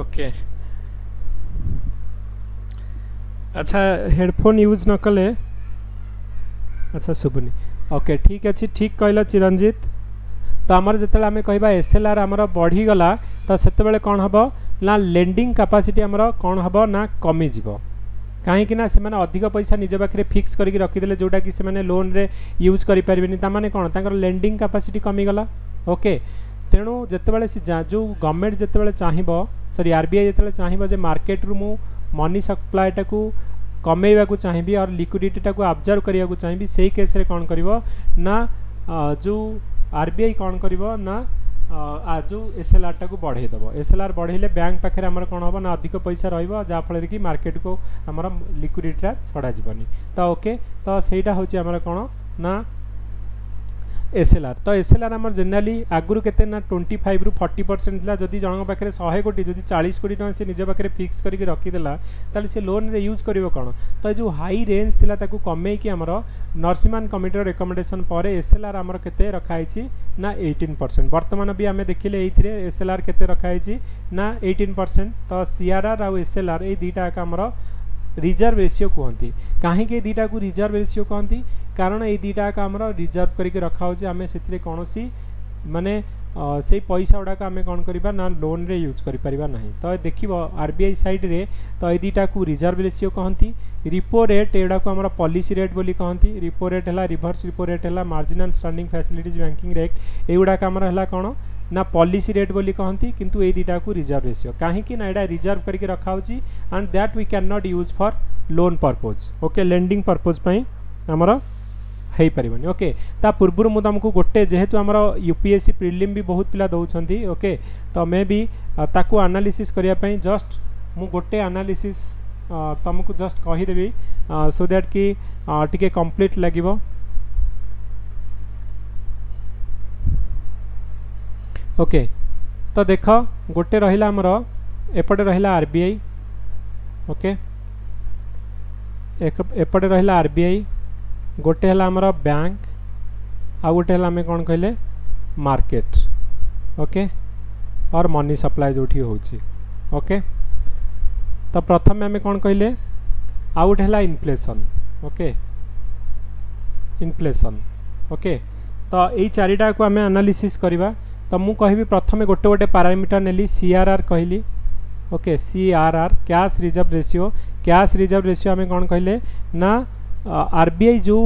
ओके अच्छा हेडफोन यूज न कले अच्छा सुबुनी ओके ठीक अच्छे ठीक कहला चिरंजीत तो आमर जिते आम कहबा एसएलआर आमर बढ़ी गला तो सेते कौन हम ना लेंडिंग कैपेसिटी आमर कौन हम ना कमी जीवो कहीं ना से अधिक पैसा निज पाखे फिक्स करके रखीदे जोटा कि से लोन रे यूज करें ताने कौन तांकर लेंडिंग कैपेसिटी कमीगला ओके तेणु जितेबाला सी जो गवर्नमेंट जितेबाला चाहिए सॉरी आरबीआई जितेबाला चाहिए जे मार्केट रु मु मनी सप्लाई टाकू कमेवा को चाहिए और लिक्विडिटी टाकू ऑब्जर्व करिया को चाहिए से केस रे कौन करिवो ना जो आरबीआई कौन करिवो ना जो एसएलआर टाकू बढ़े दबो एसएलआर बढ़ेले बैंक पाखे हमर कौन होबो ना अधिक पैसा रहइबो जा फल कि मार्केट को हमर लिक्विडिटी टा छड़ा जीवनी तो ओके तो सेटा होची हमर कौन ना एसएलआर तो एसएलआर आम जेनराली आगुरी केते ना 25 रु 40% था जदि जन पाखे 100 कोटी जदि 40 कोटी टका से निज पाखे फिक्स करके रखीदेला ताले से लोन रे यूज करिवो कोन तो जो हाई रेंज थिला ताकू कमे कि हमर नरसिम्हान कमिटी रिकमेंडेशन पर एसएलआर आमर केते रखाइछि ना 18% वर्तमान भी आमे देखिले एथिरे एसएलआर केते रखाइछि ना 18% तो सीआरआर आ एसएलआर ए दीटा का हमर रिजर्व रेशियो कहती कहीं दीटा को रिजर्व रेशियो कहती कारण ये दीटा का हमर रिजर्व करके रखा होचे आमे सेथिरे कोनोसी माने से पैसा गुड़ाक आम कौन करवा ना लोन रे यूज करि परिबा नहीं तो देखिबो आरबीआई साइड रे तो ये दीटा को रिजर्व रेशियो कहती रिपो रेट एडा को हमर पॉलिसी रेट बोली कहती रिपो रेट है रिवर्स रिपो रेट है marginal standing facilities banking rate एगुड़ाक हमर है कौन ना पॉलिसी रेट बोली कहती किंतु ये दीटा को रिजर्व रेशियो कहीं ना एडा रिजर्व करके रखा होची and that we can not use for loan purpose okay lending purpose पई हमर है पारिबनी ओके ता पूर्व मु तुमको गोटे जेहेतु आमर यूपीएससी प्रिलिम भी बहुत पिला दौरान ओके तो मैं भी ताकू एनालिसिस करिया पई जस्ट मु गोटे एनालिसिस तुमको जस्ट कहीदेवी सो दैट कि टिके कंप्लीट लगिबो ओके तो देख गोटे रहिला हमर एपटे रहिला आरबीआई ओके एपटे रहिला आरबीआई गोटे है आमर बैंक आ गोटे है आम कौन कहले मार्केट ओके और मनी सप्लाई जो होची ओके तो प्रथम आम कौन कहले आ गोटे है इन्फ्लेशन ओके इन्फ्लेशन ओके तो यही चारिटा को आम एनालिसिस करवा तो मु कहबी प्रथम गोटे गोटे पैरामीटर नेली सीआरआर कहली okay CRR cash reserve ratio आम कौन कहले ना आरबीआई जो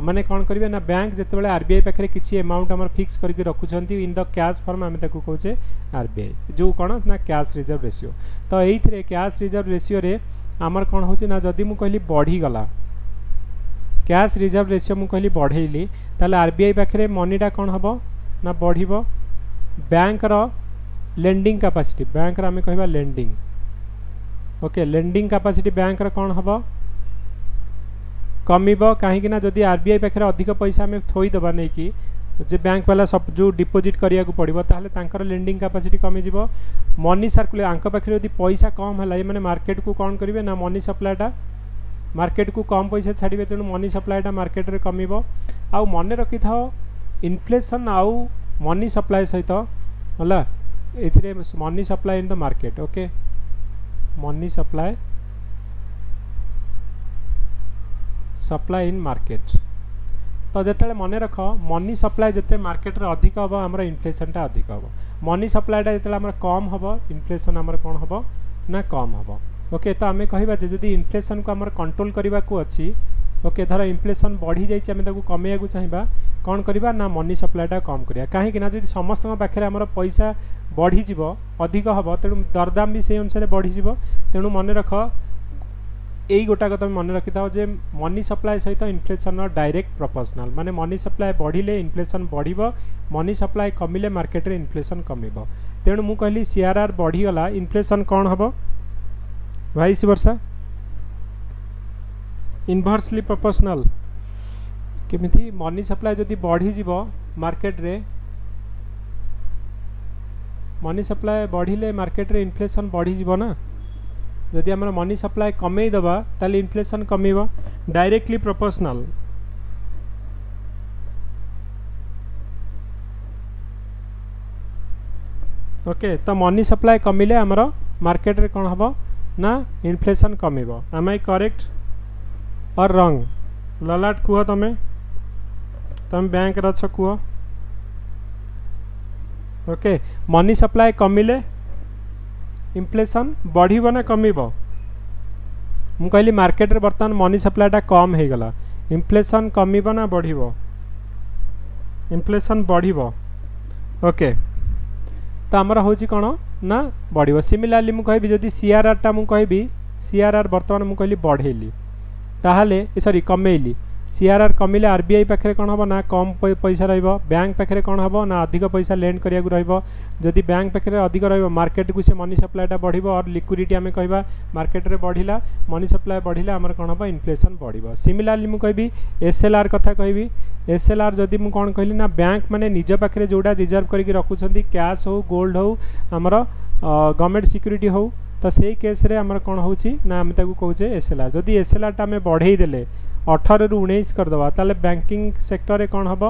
माने कौन करेंगे ना बैंक जिते आरबीआई पाखे किसी अमाउंट आम फिक्स करके रखुंट इन द कैश फॉर्म आम कहे आरबीआई जो कौन ना कैश रिजर्व रेशियो तो ये कैश रिजर्व रेशियो रे आमर कौन हो ना जदि मु कहली बढ़ीगला कैश रिजर्व रेशियो मु कहली बढ़ेली ताले आरबीआई पाखे मनीटा कौन हम ना बढ़ बैंकर लेंडिंग कैपेसिटी बैंक आम कह lending okay lending capacity bank कौन हम कमिब कहीं जदि आरबीआई पाखे अधिक पैसा आम थोईदबा नहीं कि जे बैंक वाला सब जो डिपोजिट करिया को पड़ो ताहले तांकर लेंडिंग कैपेसिटी कमिजिब मनी सर्कुलेट आंक पाखे जदि पैसा कम है मैंने मार्केट को कौन करेंगे ना मनी सप्लाईटा मार्केट को कम पैसा छाड़े तेणु मनी सप्लाईटा मार्केट रे कमिब आउ मन रखि था इन्फ्लेशन आउ मनी सप्लाई सहित है ये money supply in the market okay money supply in market तो जिते मन रख मनी सप्लाई जिते मार्केट रे अधिक हम आम इन्फ्लेशनटा अधिक हम मनी सप्लाईटा जिते आम कम हम इन्फ्लेशन आम कौन हम ना कम हम ओके तो आम कहवा जदि इन्फ्लेशन को आम कंट्रोल करने को अच्छी ओके धर इन्फ्लेशन बढ़ी जाइए कमेया चाहिए कौन करवा ना मनी सप्लाईटा कम करिया कहीं ना जब समस्त पाखे आम पैसा बढ़ीज अधिक हम तेणु दरदाम भी से अनुसार बढ़ीज तेणु मन रख यही गोटाक तुम मन रखि था जे मनी सप्लाई सहित इन्फ्लेशन डायरेक्ट प्रोपोर्शनल माने मनी सप्लाई बढ़िले इन्फ्लेशन बढ़िबो मनी सप्लाई कमिले मार्केट रे इन्फ्लेशन कमिबो तेणु मु कहली सीआरआर बढ़ीगला इन्फ्लेशन कौन हम वाइस वर्षा इनवर्सली प्रोपोर्शनल केमिथि मनी सप्लाई जदि बढ़ीज मार्केट रे मनी सप्लाई बढ़िले मार्केट रे इन्फ्लेशन बढ़ीज ना जदि आम मनी सप्लाई कमे दबा ताले इन्फ्लेशन कमिबो डायरेक्टली प्रोपोर्शनल ओके तो मनी सप्लाई कमिले आमर मार्केट रे कौन हम ना इन्फ्लेशन कमिबो एम आई करेक्ट और रंग ललाट कुह तुम बैंक रछ कुह ओके मनी सप्लाई कमिले इन्फ्लेशन बढ़िबो ना कमिबो मु कहली मार्केट रे बर्तमान मनी सप्लाईटा कम हो गला इन्फ्लेशन कमिबो ना बढ़िबो इन्फ्लेशन बढ़िबो ओके तो आमर होची कौन ना बढ़िबो सिमिलारली मु कहबी जदि सीआरआर टा मु कहबी सीआरआर बर्तमान मु कहली बढ़ेली ताहले सॉरी कमेली सीआरआर कमिले आरबीआई पाखे कौन हम ना कम पैसा रहिबो बैंक पाखे कौन हम ना अधिक पैसा लेंड करिया को रहिबो जदि बैंक पाखे अधिक रहिबो मार्केट को से मनी सप्लाईटा बढ़िबो और लिक्विडिटी आम कहबा मार्केट रे बढ़िला मनी सप्लाई बढ़िला आमर कौन हम इन्फ्लेशन बढ़िबो सिमिलारली मु कहबी एसएलआर कथा कहबी एसएलआर जदि मु कौन कहली ना बैंक माने निज पाखे जोड़ा रिजर्व करके रखुछंती कैश हो गोल्ड हो आमर गवर्नमेंट सिक्यूरिटी हो तो से केस रे आमर कौन होची ना आम ताकू कहूचे एसएलआर जदि एसएलआर टा आम बढ़ई देले 18 ରୁ 19 करदे ताले बैंकिंग सेक्टर रे कौन हम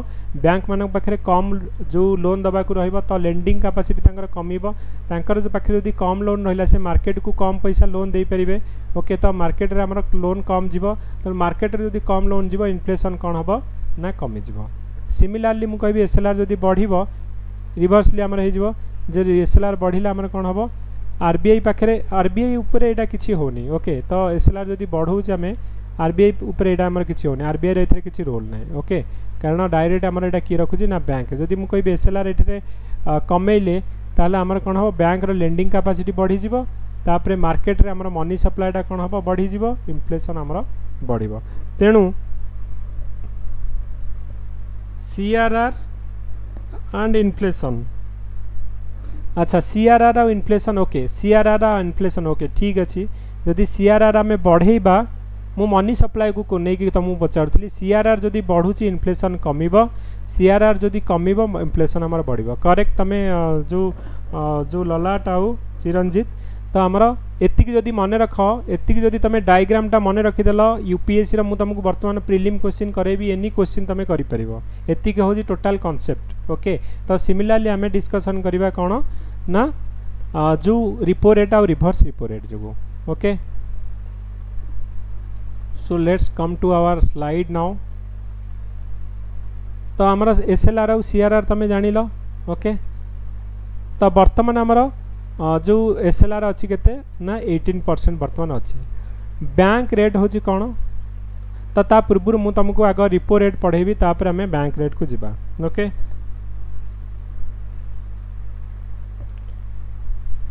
बैंक मान पाखे कम जो लोन दबा को रहिबो तो लेंडिंग कैपेसिटी तांकर कमिबो तांकर जो पाखे जदि कम लोन रहिला से मार्केट को कम पैसा लोन दे परिबे ओके तो मार्केट रे हमर लोन कम जीवो तो मार्केट रे जदि कम लोन जीवो इन्फ्लेशन कौन हम ना कमी जीवो सिमिलारली मु कहबी एसएलआर जदि बढ़िबो रिवर्सली हमर हे जीवो जे एसएलआर बढ़िला हमर कौन हम आरबीआई पाखे आरबीआई ऊपर एटा किछि होनी ओके तो एसएलआर जदि बढ़ौ जे हमें आरबीआई ऊपर एटा हमर किछि होनी आरबीआई रे एथरे किछि रोल नै ओके कारण डायरेक्ट हमर एटा की रखुछि ना बैंक जदि मु कहबी एसएलआर एथरे कमेइले ताले हमर कोन हो बैंक रो लेंडिंग कैपेसिटी बढ़ी जिवो तापरे मार्केट रे हमर मनी सप्लाईटा कोन हो बढ़ी जिवो इन्फ्लेशन हमर बढ़िबो तेणु सीआरआर एंड इन्फ्लेशन अच्छा सीआरआर और इन्फ्लेशन ओके सीआरआर और इन्फ्लेशन ओके ठीक अच्छी जदि सीआरआर आम बढ़ेबा मु मनी सप्लाई को नहीं तुमको पचारूली सीआरआर जदि बढ़ुची इन्फ्लेशन कमिबो सीआरआर जदि कमिबो इन्फ्लेशन हमर बढ़िबो करेक्ट तमे जो जो ललाट आउ चिरंजीत तो आमर एतिक जदि मन रख एतिक जदि तुम डायग्रामटा मन रखिदेल यूपीएससी रो मु तुमको वर्तमान प्रिलिम क्वेश्चन करेबी एनी क्वेश्चन तुम करिपरिबो एतिक होजी टोटल कांसेप्ट ओके। तो सिमिलरली आम डिस्कसन करबा कोन ना जो रिपो रेट और रिवर्स रिपो रेट जो okay. So let's come to our slide now. तो आमर एसएलआर और सीआरआर तुम जान लो ओके। तो बर्तमान आमर जो एसएलआर अच्छी केते ना 18% बर्तमान अच्छी। बैंक रेट होची कौन तो ता पूर्व मु तुमको आग रिपो रेट पढ़ेबी तापर आम बैंक रेट को जीवा ओके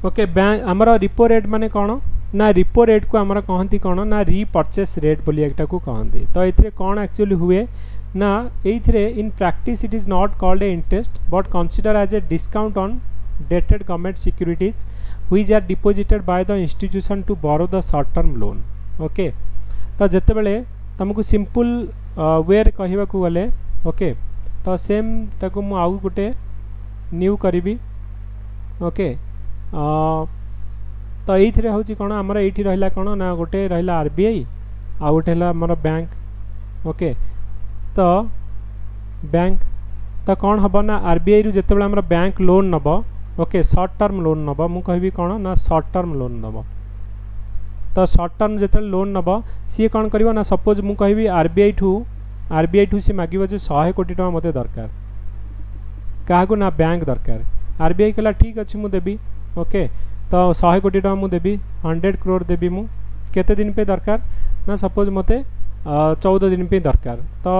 ओके। बैंक आमर रिपो रेट माने कौन ना रिपो रेट को आमर कहती कौन ना रीपर्चेस रेट बोली एकटा को कहती। तो ये कौन एक्चुअली हुए ना ये in practice it is not called a interest but consider as a discount on dated government securities which are deposited by the institution to borrow the short term loan okay। तो जिते बड़े तुमको simple way कहवा को गले okay. तो same ताको मु आउ गोटे न्यू करी ओके। तो ये हूँ कौन आमर ये रहा कौन ना गोटे रहा आरबीआई आ गोटे आमर बैंक ओके। तो बैंक तो कौन हम ना आरबीआई रु जिते आमर बैंक लोन नब ओके शॉर्ट टर्म लोन नब मु कहबी कौन ना शॉर्ट टर्म लोन नब। तो शॉर्ट टर्म जिते लोन नब सी कौन कर ना सपोज मु कहबी आरबीआई ठू सी मागिब जे 100 कोटी टका मते दरकार क्या ना बैंक दरकार आरबीआई कहला ठीक अच्छे मु देबी ओके। तो 100 कोटी टका मु देबी 100 करोड़ देबी मु केते दिन पे दरकार ना सपोज मते 14 दिन पे दरकार। तो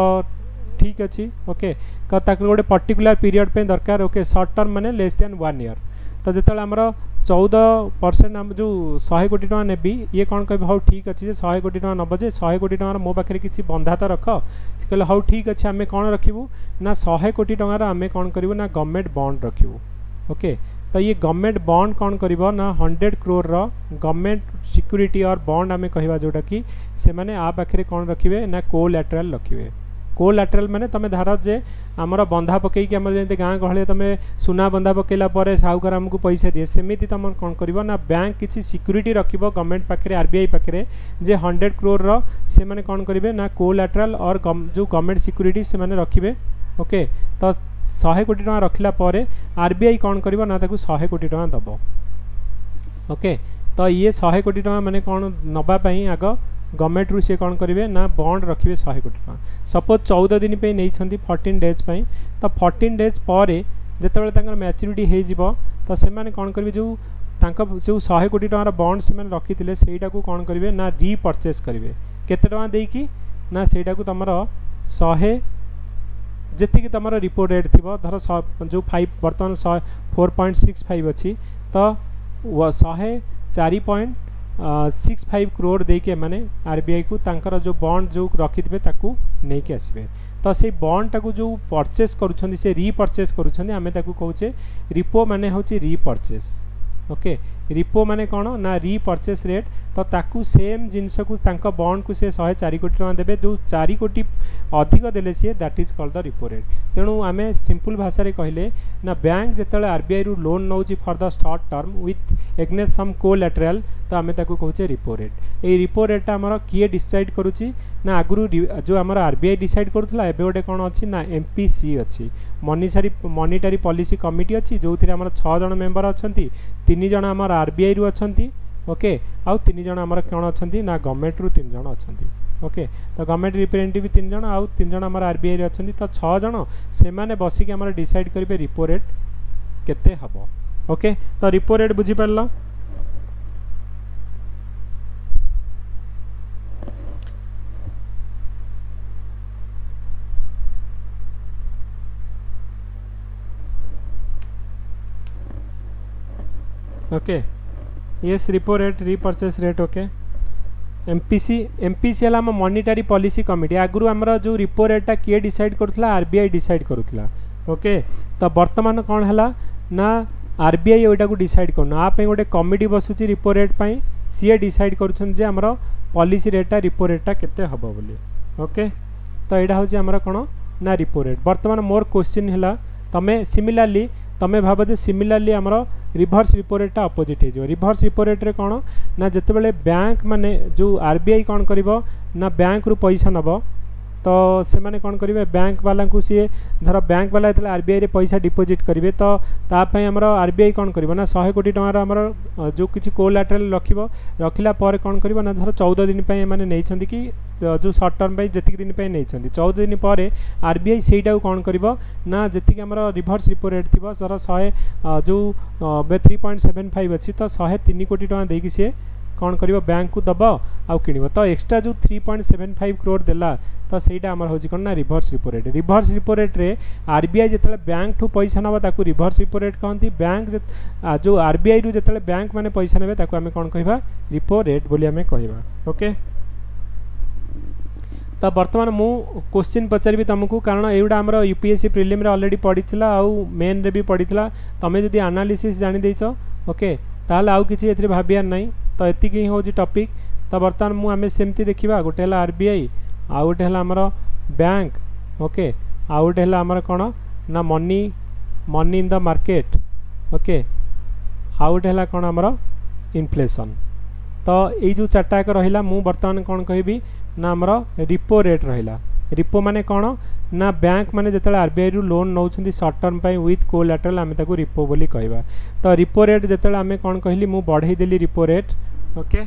ठीक अच्छी ओके। गोटे पर्टिकुलर पीरियड पे दरकार ओके शॉर्ट टर्म माने लेस देन 1 ईयर। तो जिते आमर 14% आम जो 100 कोटी टका नेबी ये कौन कह हाँ ठीक अच्छे 100 कोटी टका नब जे 100 कोटी टका मो पाखे किसी बंधा तो रख से कहले हाँ ठीक अच्छे आम कौन रखू ना 100 कोटी टकार आम कौन करूँ ना गवर्नमेंट बॉन्ड रखू ओके। तो ये गवर्नमेंट बॉन्ड कौन कर ना 100 करोड़ गवर्नमेंट सिक्यूरिटी और बॉन्ड आम कह जोटा कि से मैंने आ पाखे कौन रखिए ना कोलैटरल रखिए। कोलैटरल माने तमे धार जे आमर बंधा पकईकि आम जमी गाँ गहले तुम सुना बंधा पकईला साहूकार आमको पैसा दिए सेमती तुम कौन कर ना बैंक किसी सिक्यूरिटी रखिब गवर्नमेंट पाखे आरबीआई पाखे जे 100 करोड़ से माने कौन करेंगे ना कोलैटरल और जो गवर्नमेंट सिक्यूरिटी से माने रखिए ओके। तो 100 कोटी टका रखला आरबीआई कौन कर ना 100 कोटी टका दब ओके। तो ये 100 कोटी टका माने कौन नवापाई आग गवर्नमेंट रू सी कौन करेंगे ना बॉन्ड रखिए 100 कोटी टका सपोज 14 दिन पे नहीं 14 डेज पे। तो 14 डेज पर जिते मैच्यूरीटी हो तो से कौन करेंगे जो जो 100 कोटी टकार बॉन्ड से रखी थे सहीटा को कौन करेंगे ना रीपर्चेस करेंगे केते टका देकी ना सहीटा को तुम 100 जी तुम रिपो रेट थी धर जो 5 बर्तमान 4.65 अच्छी तो 4.65 करोड़ देके माने आरबीआई को तांकर जो बॉन्ड जो रखी थे ताकू नहीं के आसबे। तो से बॉन्ड टाकू जो परचेस करुछन से रीपर्चेस करुछन आमे ताकू कहूचे रिपो माने होची रीपर्चेस ओके। रिपो माने कौन ना रीपर्चेस रेट। तो ताकू सेम जिनस को तांका बॉन्ड को से 104 कोटी टका देबे जो 4 कोटी अधिक देले सी that is called the repo rate. तेणु आमे सिंपल भाषा रे कहले ना बैंक जेतले आरबीआई रु लोन नौची for the short term with against some collateral तो आमे ताकू कहूचे रिपो रेट। ए रिपो रेट हमर किए डिसाइड करूची ना आगुरु जो हमर आरबीआई डिसाइड करूथला एबे गोटे कोन अछि ना एमपीसी अछि मॉनिटरी पॉलिसी कमिटी अछि जो थिरे हमर 6 जण मेंबर अछंती 3 जण हमर आरबीआई रु अछंती ओके आउ 3 जण हमर कोन अछंती ना गवर्नमेंट रु 3 जण अछंती ओके। तो गवर्नमेंट रिप्रेजेंटेटिव 3 जण आउ 3 जण हमर आरबीआई रे अछंती तो 6 जण से माने बसी के हमर डिसाइड करिवे रिपो रेट केते हबो ओके। तो रिपो रेट बुझी परला okay. Yes repo rate repurchase rate okay. MPC है आम मॉनिटरी पॉलिसी कमिटी आगुरी आमर जो रिपो रेटा किए डिसाइड करूला आरबीआई डिसाइड करूला ओके। तो बर्तमान कौन है ना आरबीआई ओटा को डिसाइड करना आप गोटे कमिटी बसुची रिपो रेट पाई सी डिसाइड करुँचे आमर पॉलिसी रेटा रिपो रेटा केते हबो बोली ओके। तो यहाँ हूँ आमर कौन ना रिपो रेट। बर्तमान मोर क्वेश्चन है तमें सिमिलारली तमें भाव जे सिमिलारली आमर रिभर्स रिपो रेट अपोजिट हो रिभर्स रिपो रेट रे कौन ना जितेबाला बैंक माने जो आरबीआई कौन करिवो ना बैंक रु पैसा नब तो से माने कौन करेंगे बैंक वाला को सी धर बैंक वाला जो आरबीआई रे पैसा डिपोजिट करेंगे तो तापाई आमर आरबीआई कौन कर 100 कोटी टकर आमर जो किसी कोलाटेराल रखिला पर कौन कर ना धर 14 दिन मैंने नहीं कि जो सर्ट टर्म जी दिन नहीं 14 दिन पर आरबीआई से कौन कर ना जी आम रिभर्स रिपो रेट थी धर 100 जो 3.75 अच्छी तो 103 कोटी टका देकी सी कौन कर बैंक को दब आउ किणव तो एक्सट्रा जो 3.75 करोड़ देला तो सहीटा आमर हूँ कौन ना रिभर्स रिपो रेट रे आरबीआई जिते बैंक ठू पैसा नब ताकू रिभर्स रिपो रेट कहती बैंक जो आरबीआई रु जिते बैंक माने पैसा नेबे ताकू आमे कौन कहवा रिपो रेट बोली आमे कहवा ओके। तो बर्तमान मु क्वेश्चन पचारि तुमको कारण एगुड़ा आमर यूपीएससी प्रिलिम रे ऑलरेडी पड़ीला आउ मेन रे भी पड़ीला तमें जदि एनालिसिस जानी देछ ओके ताहले आउ किछि एथरे भाबियार नहीं तो एतिक ही हूँ टॉपिक। तो बर्तमान मु आमे सेमती देखिबा गोटे हला आरबीआई आउ गोटे हला आमर बैंक ओके आउ गोटे हला आमर कोन ना money in the market okay आउ गोटे हला कोन आमर इन्फ्लेशन। तो ये जो चार्टा एक रहिला मु बर्तमान कौन कहबी ना आमर रिपो रेट रहिला रिपो माने कौन ना बैंक माने जिते आरबीआई रु लोन नौछंती शॉर्ट टर्म पाई विथ कोलैटरल आमे ताको रिपो बोली कहबा। तो रिपो रेट जिते आमे कौन कहली मु बढ़ाई देली रिपो रेट ओके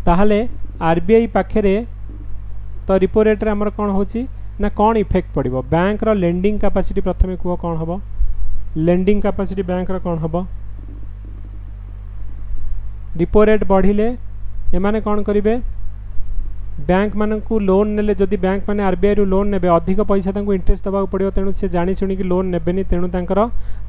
ताहले आरबीआई पाखरे तो रिपो रेट रे हमर कौन होची ना कौन इफेक्ट पड़िबो बैंक रो लेंडिंग कैपेसिटी प्रथमे कुह कौन हबो लेंडिंग कैपेसिटी बैंक रो कौन हबो रिपो रेट बढ़िले एमाने कौन करिवे बैंक मानू लोन नेले जदि बैंक माने आरबीआई रु लोन नेबे अधिक पैसा तांको इंटरेस्ट दबाक पड़ियो तेणु से जानी शुणी कि लोन नेबेनी तेणु तांकर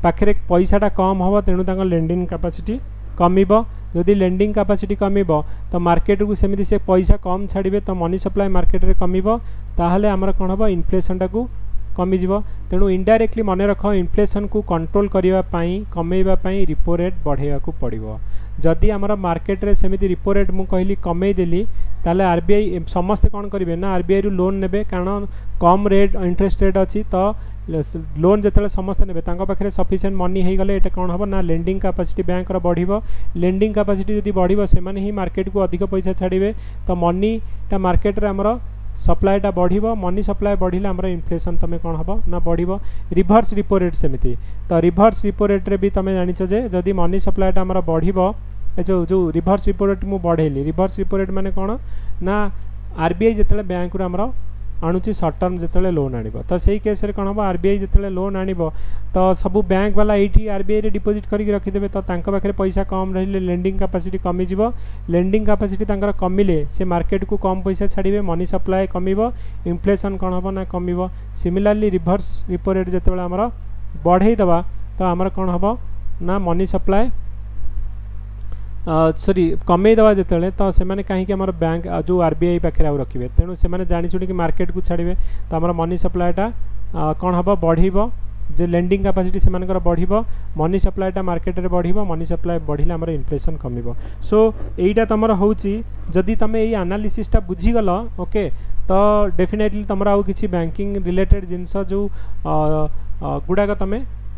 पाखरे पैसाटा कम हबो तेणु तांकर लेंडिंग कैपेसिटी कमिबो जदि लेंडिंग कैपेसिटी कमिबो तो मार्केट को सेमिति से पैसा कम छाड़िबे तो मनी सप्लाई मार्केट रे कमिबो ताहले हमर कोन हबो इन्फ्लेशन टाकू कमिजिबो तेणु इनडायरेक्टली मन रख इन्फ्लेशन को कंट्रोल करिवा पई कमेइबा पई रिपो रेट बढ़ेवा को पड़िबो। जदि आमर मार्केट रे सेमिति रिपो रेट मु कहली कमेई देली ताले आरबीआई समस्त कौन करेंगे ना आरबीआई रु लोन नेबे कारण कम रेट इंटरेस्ट रेट अच्छी तो लोन जिते समस्त ने पाखे सफिसीयंट मनी हो गले ये कौन हम ना लेंडिंग कैपेसिटी बैंक बढ़ लेंडिंग कैपेसिटी जब बढ़ से ही मार्केट को अधिक पैसा छाड़े तो मनीटा मार्केट रे आमर सप्लाईटा बढ़ मनी सप्लाई बढ़िले आमर इन्फ्लेशन तुम कौन हम ना बढ़ रिभर्स रिपो रेट सेमती तो रिभर्स रिपो रेट रे भी तुम जानिच जदि मनी सप्लाईटा आमर बढ़ जो रिभर्स रिपो रेट मु बढ़ेली रिभर्स रिपो रेट माने कौन ना आरबीआई जिते बैंक रू आमर आणुची सर्ट टर्म जिते लोन आनिबो तो सही केस रे कौन हम आरबीआई जिते लोन आनिबो तो सबू बैंक वाला ये आरबीआई रे डिपोजिट करके रखिदेवे तो तांका पाखरे पैसा कम रहिले लेंडिंग कैपेसिटी कमी जिवो लेंडिंग कैपेसिटी तांकर कमिले से मार्केट को कम पैसा छाड़िबे मनी सप्लाई कमिबो इन्फ्लेशन कौन हम ना कमिबो। सिमिलरली रिभर्स रिपो रेट जिते आमर बढ़ई दबा तो आमर कौन हम ना मनी सप्लाई सॉरी कमे दवा जिते तो से कहीं आम बैंक जो आरबीआई पाखे आउ रखिए तेणु से जानी शुणी मार्केट को छाड़े तो आम मनी सप्लाईटा कौन हम बढ़ जे लेंडिंग कैपेसिटी से बढ़ मनी सप्लाईटा मार्केट रे बढ़ मनी सप्लाई बढ़िले आम इन्फ्लेशन कमिबो। सो यहीटा तुम होदी तुम ये एनालिसिसटा बुझीगल ओके तो डेफिनेटली तुम आउ किसी बैंकिंग रिलेटेड जिनस जो गुड़ाक तुम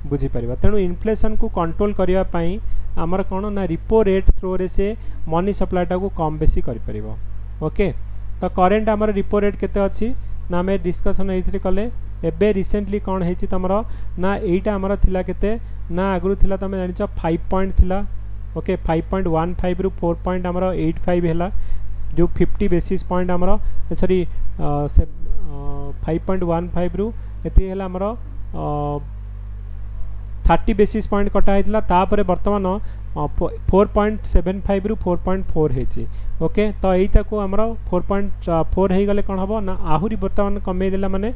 बुझीपर तेणु इन्फ्लेशन को कंट्रोल करने आमर कौन ना रिपो रेट थ्रो रे से मनी सप्लाईटा को कम बेसी कर ओके। तो करेंट आमर रिपो रेट केते अच्छी ना आम डिस्कसन ये कले एबे रिसेंटली कौन है तुमर ना यहीटा आमर थिला केते ना आगु थिला तुम जानिच 5 पॉइंट थिला ओके 5.15 रु 4.85 है जो 50 बेसिस पॉइंट आमर सॉरी 5.15 रु ये आमर 30 बेसिस पॉइंट कटा होता तापर बर्तमान 4.75 रु 4.4 है ओके तो यहीटा को आमर 4.4 हो गले कौन हम ना आहरी बर्तमान कमे देला माने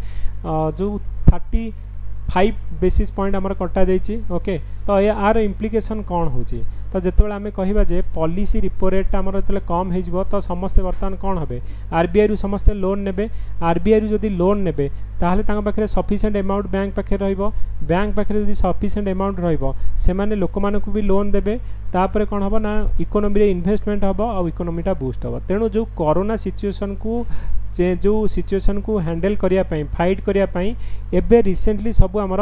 जो 35 बेसिस पॉइंट आमर कटा जाइए ओके। तो यार इम्प्लिकेशन कौन होची तो जिते आम कहिबा जे पॉलिसी रिपो रेट आमर जो कम हो तो समस्ते बर्तमान कौन हे आरबीआई रु समस्ते लोन नेबे आरबीआई रु जदि लोन नेबे ताहले तांका पाखरे सफिशिएंट अमाउंट बैंक पाखे रहिबो बैंक पाखरे जदि सफिशिएंट अमाउंट रहिबो से माने लोक मानकु भी लोन देबे तापर कौन हम ना इकोनॉमी रे इन्वेस्टमेंट हम और इकोनॉमीटा बूस्ट हम तेणु जो कोरोना सिचुएशन को जो सिचुएशन को हैंडल करने फाइट करने एबे रिसेंटली सब आमर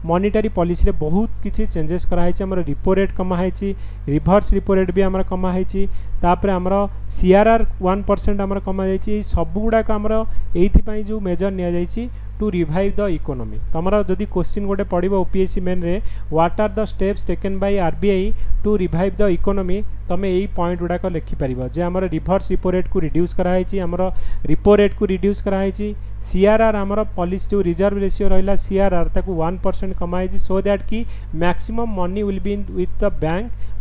मॉनिटरी पॉलिसी रे बहुत किछि चेंजेस कराई छी। हमर रिपो रेट कमाई छी, रिवर्स रिपो रेट भी हमर कमाई छी, तापर हमर सीआरआर 1% हमर कमाई छी। सब गुडा का हमर एथि पई जो मेजर निया जाई छी टू रिवाइव द इकोनॉमी। तमरा जदि क्वेश्चन गोटे पड़िबो ओपीएससी मेन रे what are the steps taken by RBI to revive the economy, तमे एई पॉइंट गुडा को लिखि परिबो जे हमर रिवर्स रिपो रेट को रिड्यूस कराई छी, हमर रिपो रेट को रिड्यूस कराई छी, सीआरआर हमर पॉलिसी जो रिजर्व रेशियो रहला सीआरआर ताकू 1% कमाई छी, सो दैट की maximum money will be with the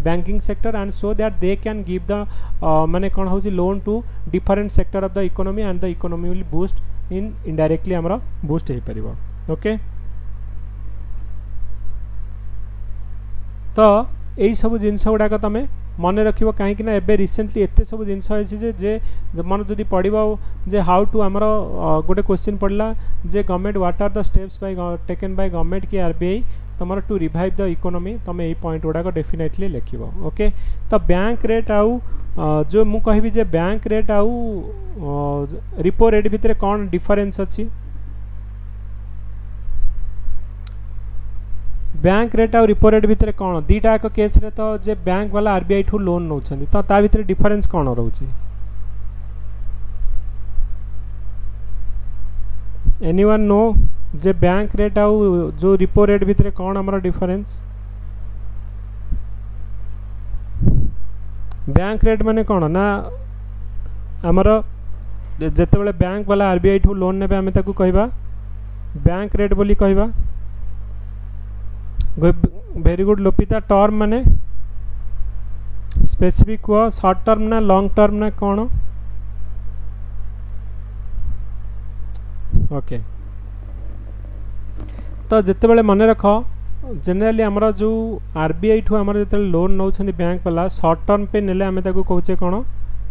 banking sector and so that they can give the माने कोन होची loan to different sector of the economy and the economy will boost in indirectly हमर boost हे परिबो। Okay, तो यही सब जिनस गुड़ाक तुम मन रख कहीं एबे रिसेंटली एत सब जिनस जे मन जदि पड़ो जे हाउ टू आमर गोटे क्वेश्चन पड़ला जे government what are the steps by taken by government की आरबीआई तुम टू रिवाइव द इकोनॉमी, तुम यही पॉइंट गुड़ाक डेफिनेटली लिख। ओके, तो बैंक रेट आउ जो मु कहबी जे बैंक रेट आउ रिपो रेट भितर कौन डिफरेंस अच्छी, बैंक रेट और रिपो रेट भितर कौन दीटा एक केस रे तो जे बैंक वाला आरबीआई ठू लोन नौछंती तो ता भितर डिफरेंस कौन रहउची, एनीवन नो जे बैंक रेट आउ जो रिपो रेट भितर कौन हमर डिफरेंस। बैंक रेट माने कौन ना हमर जेतेबेले बैंक वाला आरबीआई ठू लोन नेबे आमे ताकू कहबा बैंक रेट बोली कहबा। वेरी गुड लोपिता, टर्म माने स्पेसिफिक हुआ, शॉर्ट टर्म ना लॉन्ग टर्म ना कौन। ओके, तो जितेबाला मन रख जनरली आमर जो आरबीआई ठू आमर जो लोन नौ बैंक वाला शॉर्ट टर्म पे नेले आमे ताकू कहचे कौन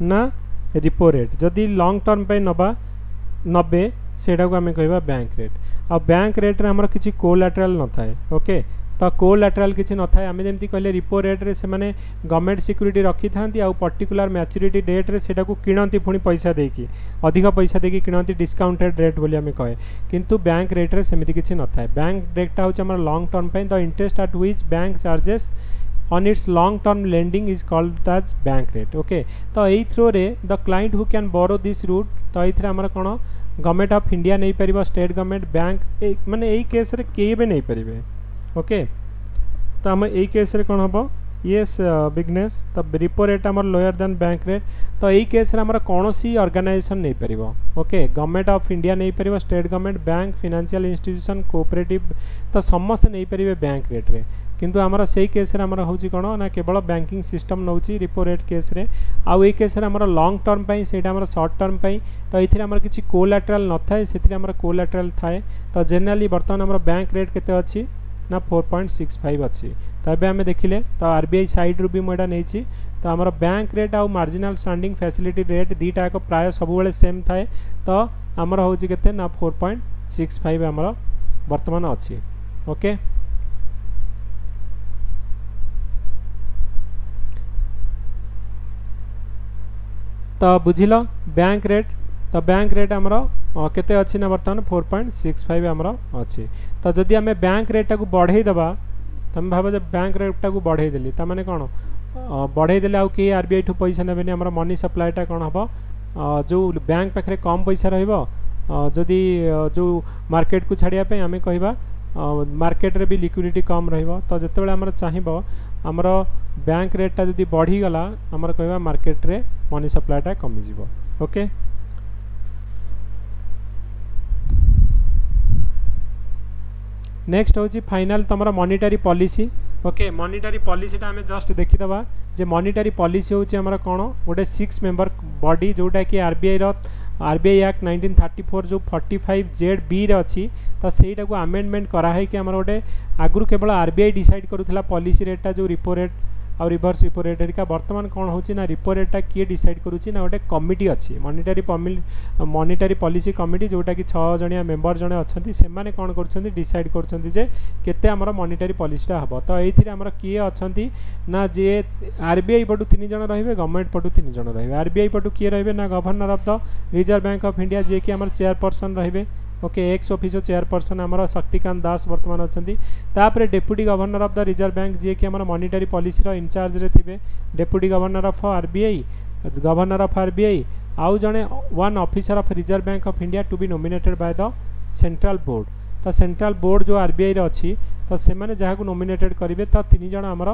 ना रिपो रेट, जदि लॉन्ग टर्म पे नबा 90 सेटा को आमे कहबा बैंक रेट। आ बैंक रेट रे हमर किछि कोलैटरल न थाए। ओके, तो कोलैटरल किछि न थाए, आमे जेमति कहले रिपो रेट रे से माने गवर्नमेंट सिक्यूरिटी रखी थांती आ पर्टिकुलर मैच्योरिटी डेट रे सेटा को किणंती पुणी पैसा देकी अधिक पैसा देकी किणंती डिस्काउंटेड रेट बोली आमे कहे, किंतु बैंक रेट रे सेमिति किछि न थाए। बैंक रेट होछ हमर लॉन्ग टर्म पे the interest at which bank charges on its long term lending is called as bank rate। Okay, तो एई थ्रो रे the client who can borrow this route, तो एथरे हमर कोन गवर्नमेंट ऑफ इंडिया नहीं परिबा, state government bank माने एई case रे केबे नहीं परिबे। ओके, तो हम एई केस रे कोन हबो यस बिगनेस, तो रिपो रेट हमर लोअर देन बैंक रेट, तो एई केस रे हमर कोनोसी ऑर्गेनाइजेशन नहीं परिबो। ओके, गवर्नमेंट ऑफ इंडिया नहीं परिबो, state government bank financial institution cooperative तो समस्त नहीं परिबे बैंक रेट रे, किंतु आमर से केस रे आमर होची कोन ना केवल बैंकिंग सिस्टम नौची रिपो रेट केस रे। आउ ए केस रे आमर लॉन्ग टर्म पई सेटा आमर शॉर्ट टर्म पई, तो एथिरे आमर किछि कोलैटरल न थाए, सेथिरे आमर कोलैटरल थाए। तो जनरली वर्तमान आमर बैंक रेट केते अछि ना 4.65 अछि। तो एबे हमें देखिले तो आरबीआई साइड रु भी मोडा नेछि, तो आमर बैंक रेट आउ मार्जिनल स्टैंडिंग फैसिलिटी रेट दीटा एक प्राय सब बेले सेम थाए, तो आमर होची केते ना 4.65 आमर वर्तमान अछि। ओके, तो बुझिल बैंक रेट, तो बैंक रेट आमर केते अछि ना वर्तमान 4.65 आमर अछि। तो जदि आमे बैंक रेट को बढ़ाई दबा, तुम भाव जब बैंक रेट को बढ़ाई देली ता माने कोन बढ़ाई देले आउ के आरबीआई ठू पैसा नेबेनी, आमर मनी सप्लाईटा कोन हबो जो बैंक पाखरे कम पैसा रहइबो, जदि जो मार्केट को छाड़िया पे आमे कहबा मार्केट रे भी लिक्विडिटी कम रहिबो, तो जते बेले आमर चाहिबो आमर बैंक रेटटा जदि बढ़ी गला आमर कहबा मार्केट रे मनी सप्लाईटा कमी जिवो। ओके, नेक्स्ट होची फाइनल तमरा मॉनिटरी पॉलिसी। ओके, मॉनिटरी पॉलिसीटा आमे जस्ट देखिदबा जे मॉनिटरी पॉलिसी होची हमरा कोन गोटे 6 मेंबर बॉडी जोटा कि आरबीआई रो आरबीआई एक्ट 1934 जो 45(z)(b) रे अछि, तो सेटा को अमेंडमेंट करा है कि हमर गोटे आगु केवल आरबीआई डिसाइड करूथला पॉलिसी रेटटा जो रिपो रेट और रिवर्स रिपो रेट हेरिका, वर्तमान कौन होची ना रिपो रेटटा किए डिसाइड करूची ना गोटे कमिटी अच्छी मॉनिटरी पॉलिसी कमिटी जोटा कि 6 जणिया मेंबर जणे अछंती, से माने कौन करछंती डिसाइड करछंती जे केते हमर मॉनिटरी पॉलिसीटा हबो। तो एथिरे हमर किए अछंती ना जे आरबीआई पटु 3 जण रहिबे, गवर्नमेंट पटु 3 जण रहिबे। आरबीआई पटु किए रहिबे ना governor of the Reserve Bank of India जे कि हमर चेयरपर्सन रहिबे, ओके एक्स ऑफिसो चेयरपर्सन आमर शक्तिकांत दास वर्तमान अच्छा तापर deputy governor of the Reserve Bank जी कि आम मॉनिटरी पॉलिसी रो इंचार्ज रे थिबे deputy governor of RBI governor of RBI आउ जड़े one officer of Reserve Bank of India to be nominated by the central board तो सेंट्रल बोर्ड जो आरबीआई रे अच्छी तो से मैंने जहाँ को नॉमिनेटेड करेंगे तो 3 जन आमर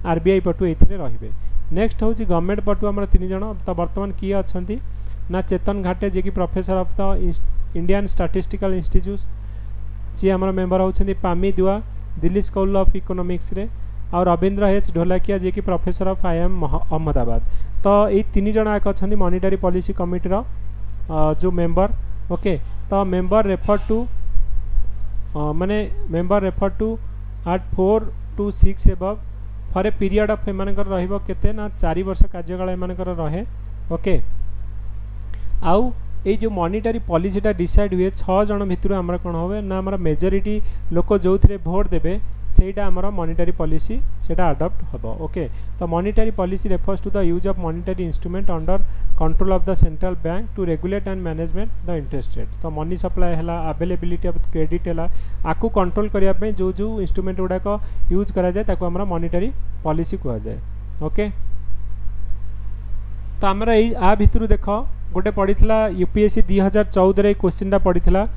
आरबीआई पटु ये रे नेक्स्ट हूँ गवर्नमेंट पटु आमर 3 जन तो बर्तमान किए अच्छा ना चेतन घाटे जी कि professor of the Indian Statistical Institute ji आमर मेंबर होती पामी दुआ दिल्ली स्कूल ऑफ इकोनॉमिक्स रे और रविंद्र एच ढोलाकिया जी कि प्रोफेसर ऑफ IIM अहमदाबाद तो ये 3 जन एक अच्छा मॉनिटरी पॉलिसी कमिटी रो जो मेंबर ओके तो मेंबर रेफर टू माने member refer to at 4 to 6 above for a period of एमानकर रहिबो केते ना 4 वर्ष कार्यकाल एमानकर रहे ओके आउ ये जो मॉनिटरी पॉलिसीटा डिसाइड हुए 6 जन भितर आमर कौन हो ना आमर मेजोरिटी लोक जो भोट देवे सेटा आमर मॉनिटरी पॉलिसी सेटा अडॉप्ट हम ओके तो monetary policy refers to the use of monetary instrument under control of the central bank to regulate and management the interest rate तो मनी सप्लाई है अवेलेबिलिटी ऑफ क्रेडिट है आपको control करने जो जो इंस्ट्रूमेंट गुड़ाक यूज करा जाए ताको आमर मॉनिटरी पॉलिसी कहा जाए ओके तो आमर आ भितर देख गोटे पड़ा यूपीएससी 2014 क्वेश्चन पड़ा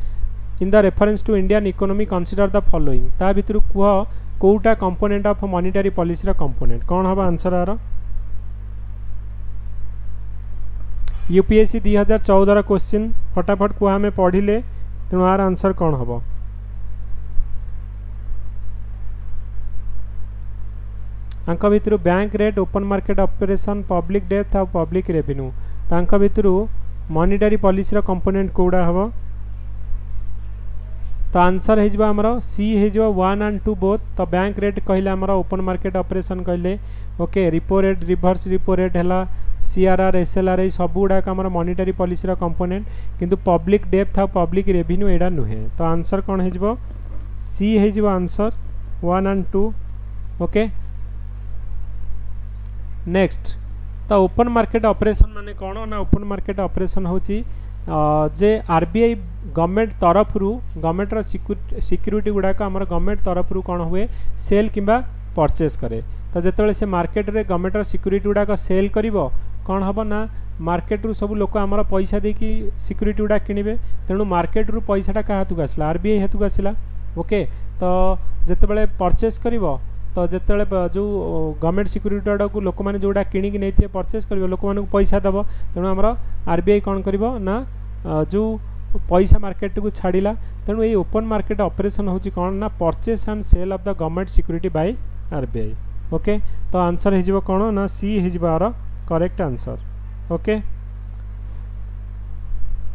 in the reference to Indian economy consider the following ता भितर कह कोटा component of monetary policy component कौन हम आंसर आर यूपीएससी 2014 क्वेश्चन फटाफट कह आम पढ़िले तेणु आर आंसर कौन हम आंक भितर bank rate open market operation public depth और पब्लिक रेवेन्यू तांक भितर मॉनिटरी पॉलिसी कंपोनेंट कोड़ा हम तो आंसर हो आमर सी हो 1 and 2 बोथ तो बैंक रेट कहले आमर ओपन मार्केट ऑपरेशन कहले okay repo rate reverse repo rate है सीआरआर एसएलआर ये सब गुड़ाक आमर मॉनिटरी पॉलिसी कंपोनेंट किंतु पब्लिक डेप्थ और पब्लिक रेवेन्यू एडा नुहे तो आंसर कौन हो सी हो आंसर 1 and 2 ओके नेक्स्ट तो ओपन मार्केट ऑपरेशन माने कौन ना ओपन मार्केट ऑपरेशन होची जे आरबीआई गवर्नमेंट तरफ गवर्नमेंटर सिक्यूरीटी गुड़ाक आमर गवर्नमेंट तरफ कौन हुए सेल किंबा परचेस करे तो जिते से मार्केट रे गवर्नमेंटर सिक्यूरीटी गुड़ाक सेल करिवो कौन हम ना मार्केट रू सब लोक आमर पैसा देकी सिक्यूरीटी गुड़ा किणवे तेणु मार्केट रू पैसाटा क्या हाथ को आसला आरबीआई हाथ को आसला ओके तो जिते परचेस करिवो तो जिते जो गवर्नमेंट सिक्यूरीटी गुड़ा को लोक मैंने जोड़ा किणिकी नहीं परचेस कर लोक मानक पैसा दब तेणु आमर आरबीआई कौन कर ना जो पैसा मार्केट को छाड़ा तेणु ये ओपन मार्केट ऑपरेशन होची कौन ना purchase and sale of the government security by RBI okay तो आंसर हो कौन ना सी हो आर करेक्ट आंसर ओके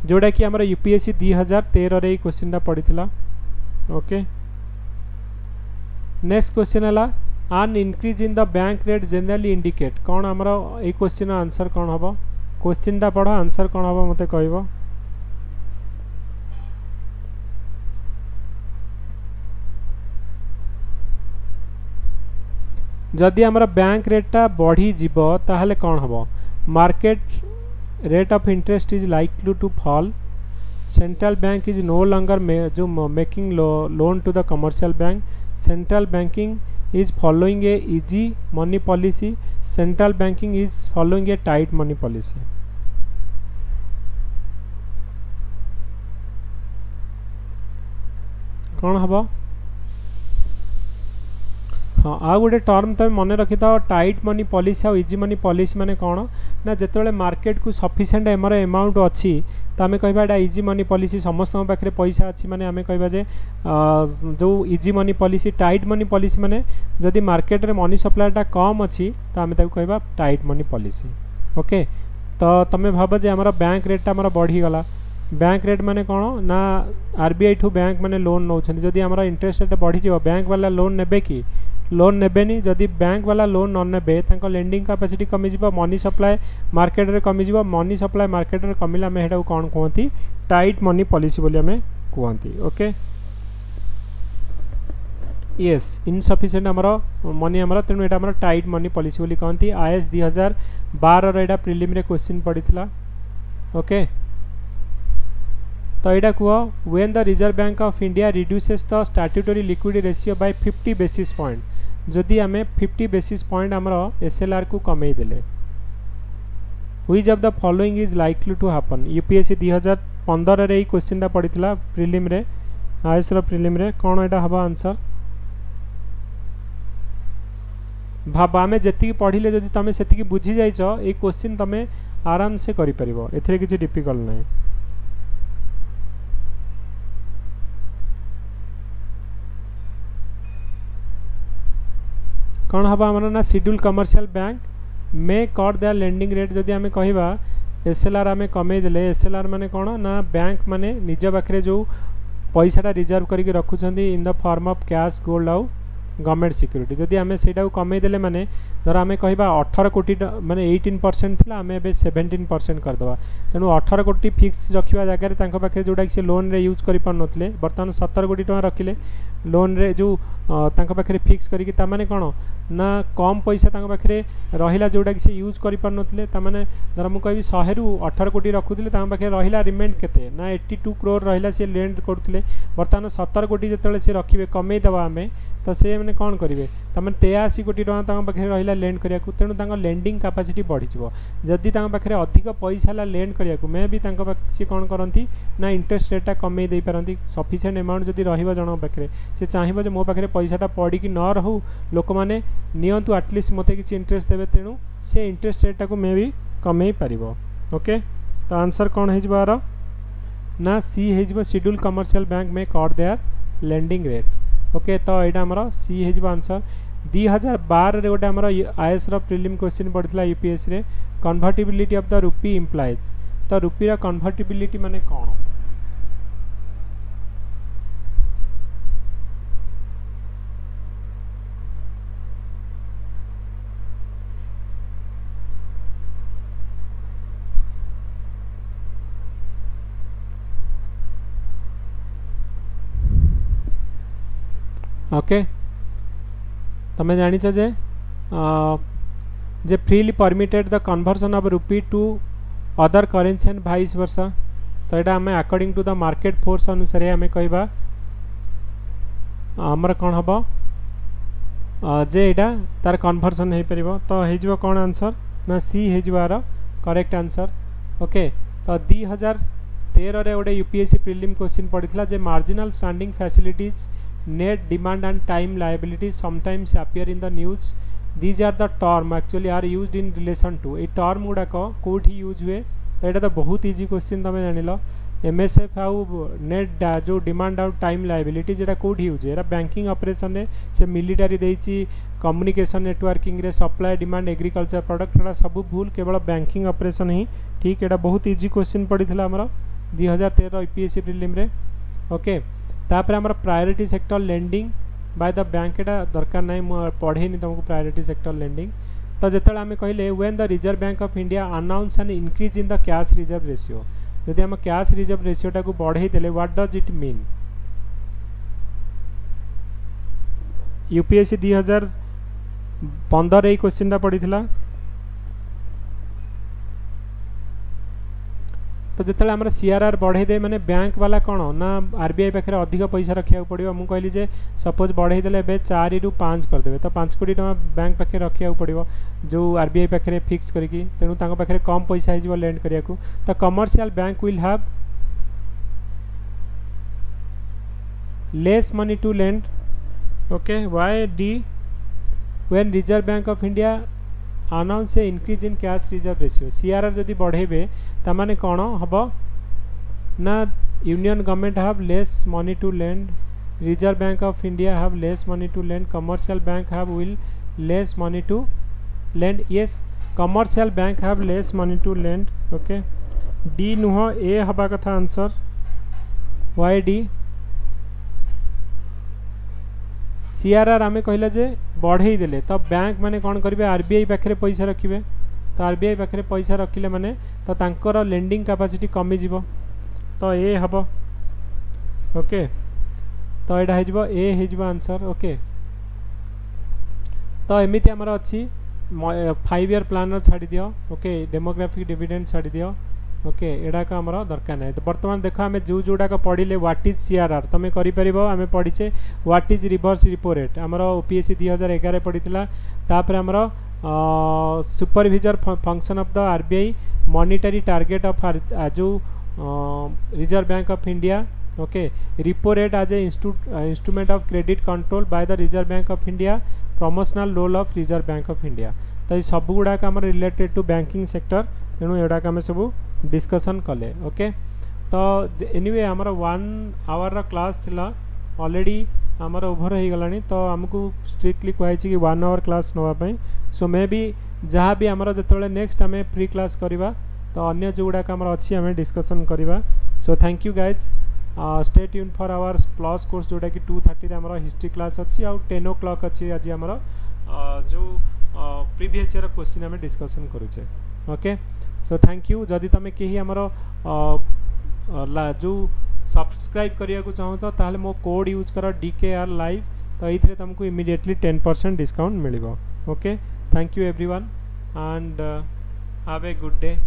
जोड़ा कि आमर यूपीएससी 2013 रे क्वेश्चन पड़ा ओके नेक्स्ट क्वेश्चन है आन increase in the bank rate generally indicate कौन आमर ये क्वेश्चन आंसर कौन हम क्वेश्चनटा पढ़ आंसर कौन हम मत कह जदि आमर बैंक रेटा बढ़ी जीव ताहले कौन हम market rate of interest is likely to fall central bank is no longer जो making loan to the commercial bank central banking is following a easy money policy central banking is following a tight money policy कौन हम हाँ आ गोटे term तुम मन रखी था tight money policy और इजी मनी पॉलिसी माने कौन ना जिते मार्केट को सफिशिएंट एमर अमाउंट अच्छी तो आम कह इजी मनी पॉलिसी समस्त पाखे पैसा अच्छी माने आम कह जो easy money policy tight money policy माने जदि मार्केट रे मनी सप्लाईटा कम अच्छी तो आम कह टाइट मनी पॉलिसी ओके तो तुम भाव जे आमर बैंक रेटा आमर बढ़ीगला बैंक रेट माने कौन ना आरबीआई ठू बैंक माने लोन नौ जदि आमर इंटरेस्ट रेट बढ़ीज बैंक वाला लोन नेबे कि लोन नेबेनी जदि बैंक वाला लोन न नेबे लेंडिंग कैपेसिटी कमिज मनी सप्लाई मार्केट रे कमिज मनी सप्लाई मार्केट रे कमिला आम हेटा कौन कहती टाइट मनी पॉलिसी बोली आम कहती ओके येस इनसफिशिएंट आमर मनी आमर तेणु यहाँ आमर टाइट मनी पॉलिसी बोली कहती आईएएस 2012 रो एटा प्रिलिम रे क्वेश्चन पड़ीला ओके तो यहाँ कह when the Reserve Bank of India reduces the statutory liquidity ratio by 50 basis point जदि आम 50 बेसिस पॉइंट आमर एसएलआर को कमे देले which of the following is likely to happen UPSC 2015 रे क्वेश्चन पड़ता प्रिलिम रे आईएएस प्रिलिम रे कौन यहाँ हम आंसर भाव आम जी पढ़ले जदि तुम से बुझी जाइछ ये क्वेश्चन तुम आराम से करि परिबो एथिरे किछि डिफिकल्ट नहीं कौन हम आमर ना schedule commercial bank may cut their lending rate जदि आम कहवा एसएलआर आम कमे देले एसएलआर माने कौन ना बैंक माने निज पाखे जो पैसाटा रिजर्व करके रखुंट in the form of cash gold आउ गवर्नमेंट सिक्योरिटी जदि आम से कमे देले माने धर आम कहवा 18 कोटी माने 18% थिला आम एबे 17% करदवा तेणु 18 कोटी फिक्स रखा जगह पाखे जोटा कि लोन रे यूज कर पार नथिले बर्तमान 70 कोटी टका रखिले लोन रे जो पाखे फिक्स करके तामाने कौन ना कम पैसा पाखे रहिला जोटा कि से यूज कर पार नथिले तामाने धर मु कहबी 100 रु 18 कोटी रखुथिले पाखे रहिला रिमेंड केते ना 82 करोड़ रहिला से लेंड करथिले बर्तमान 70 कोटी जतले से रखिबे कमे दवा आमे तो से मैंने कौन करेंगे तमें 83 कोटी टका पाखे रहा लेंड करा तेणु लेंडिंग कैपेसिटी बढ़ी जदि पाखे अधिक पैसा लेंड करा मे भी सी कौन करती ना इंटरेस्ट रेटा कमे दे पारती सफिसीएंट अमाउंट जदि रही जन पाखे से चाहिए मो पाखे पैसाटा पड़ी न रहू लोक मैंने नियंतु आटलिस्ट मत कि इंटरेस्ट देवे तेणु से इंटरेस्ट रेटा को मे भी कमे पार ओके तो आंसर कौन हो ना सी हो शेड्यूल कमर्शियल बैंक में cut their lending rate okay तो यहाँ आमर सी हो आंसर 2012 रे गोटे आमर आईएएस प्रिलिम क्वेश्चन पड़ता यूपीएससी रे convertibility of the rupee implies तो रुपी रा कन्वर्टिबिलिटी माने कौन ओके तमें जानिछ जे freely permitted the conversion of rupee to other currency and vice versa तो यहाँ आम according to the market force अनुसार आम कहवा आमर कौन हम जे यहाँ तार कन्वर्सन हो पार तो हो कौन आंसर ना सी हो करेक्ट आंसर ओके तो 2013 रे गोटे यूपीएससी प्रिलिम क्वेश्चन पड़ता जे marginal standing facilities net demand and time liabilities sometimes appear in the news these are the term actually are used in relation to a term गुड़ाक कौटी use हुए तो यहाँ तो बहुत इजी क्वेश्चन तुम जान एमएसएफ आउ नेट जो डिमांड आउ टाइम लाइबिलिटी जेटा कौटी यूज है बैंकिंग ऑपरेशन से मिलिटारी देती कम्युनिकेशन नेटवर्किंग रे सप्लाई डिमांड एग्रीकल्चर प्रोडक्ट यहाँ सब भूल केवल बैंकिंग ऑपरेशन ही ठीक यहाँ बहुत इजी क्वेश्चन पड़ता आमर 2013 यूपीएससी प्रिलिम रे ओके तापर आमर priority sector lending bye the bank एटा दरकार ना पढ़ेनी तुमको प्रायोरिटी सेक्टर लेंडिंग तो जिते आम कहले when the Reserve Bank of India announce an increase in the cash reserve ratio यदि आम कैश रिजर्व रेशियोटा को बढ़े देले what does it mean UPSC 2015 ये क्वेश्चन पड़ता तो जिते आम सीआरआर बढ़े दे माने बैंक वाला कौन ना आरबीआई पाखे अधिक पैसा रखा पड़ो मुझे कहली जे सपोज बढ़े देले 4 रु 5 करदे तो 5 कोटी टका बैंक पाखे रखा पड़ो जो आरबीआई पाखे फिक्स करके तेणु पाखे कम पैसा हो लेंड करिया तो commercial bank will have less money to lend okay वाई D when Reserve Bank of India announce a increase in cash reserve ratio CRR जदि बढ़ेबे तमाने कौन हम ना union government have less money to lend Reserve Bank of India have less money to lend commercial bank have will less money to lend yes commercial bank have less money to lend okay D नुह ए हवा कथा answer Y D CRR आम कहला जे बढ़े देले तो bank माने कौन करेंगे आरबीआई पाखे पैसा रखिए तो आरबीआई पाखे पैसा रखिले माने तो तांकर लेंडिंग कैपेसिटी कमी जीवो तो ए हम ओके तो यहाँ हो ए हो आंसर ओके तो एमती आमर अच्छी 5 ईयर प्लान छाड़ी दियो ओके डेमोग्राफिक डिविडेंड छाड़ी दियो ओके एडाक आमर दरकार ना। तो बर्तमान देख आम जो जोड़ाक पढ़ले व्हाट इज सीआरआर तुम कर आम पढ़ीचे what is reverse repo rate आमर ओपीएससी 2011 पढ़ीला। तापर आमर supervisor function of the RBI monetary target of जो Reserve Bank of India. Okay repo rate as a instrument of credit control by the Reserve Bank of India promotional role of Reserve Bank of India. तो ये सब गुड़ाक आम related to banking sector तेणु एडाक आम सब discussion कले। Okay तो anyway आमर 1 आवर क्लास थिला ऑलरेडी आमर ओभर हो गलानी। तो आमको स्ट्रिक्टली कहुई कि 1 आवर क्लास नापी। सो मे बी जहाँ भी आमर जो नेक्स्ट आम फ्री क्लास करवा तो अन्य जो गुड़ाक आमर अच्छी आम डिस्कसन करवा। So thank you guys stay tune for our plus course जोटा कि 2:30 रे आमर हिस्ट्री क्लास अच्छी आउ 10 o'clock अच्छी आज आमर जो प्रीवियस ईयर क्वेश्चन आम डिस्कसन करुचे। Okay so thank you. जदि तुम कहीं आमर जो सब्सक्राइब करने को चाहो तो ताहले मो कोड यूज कर DKR लाइव। तो ये तुमको immediately 10% discount mill. Okay thank you everyone and have a good day.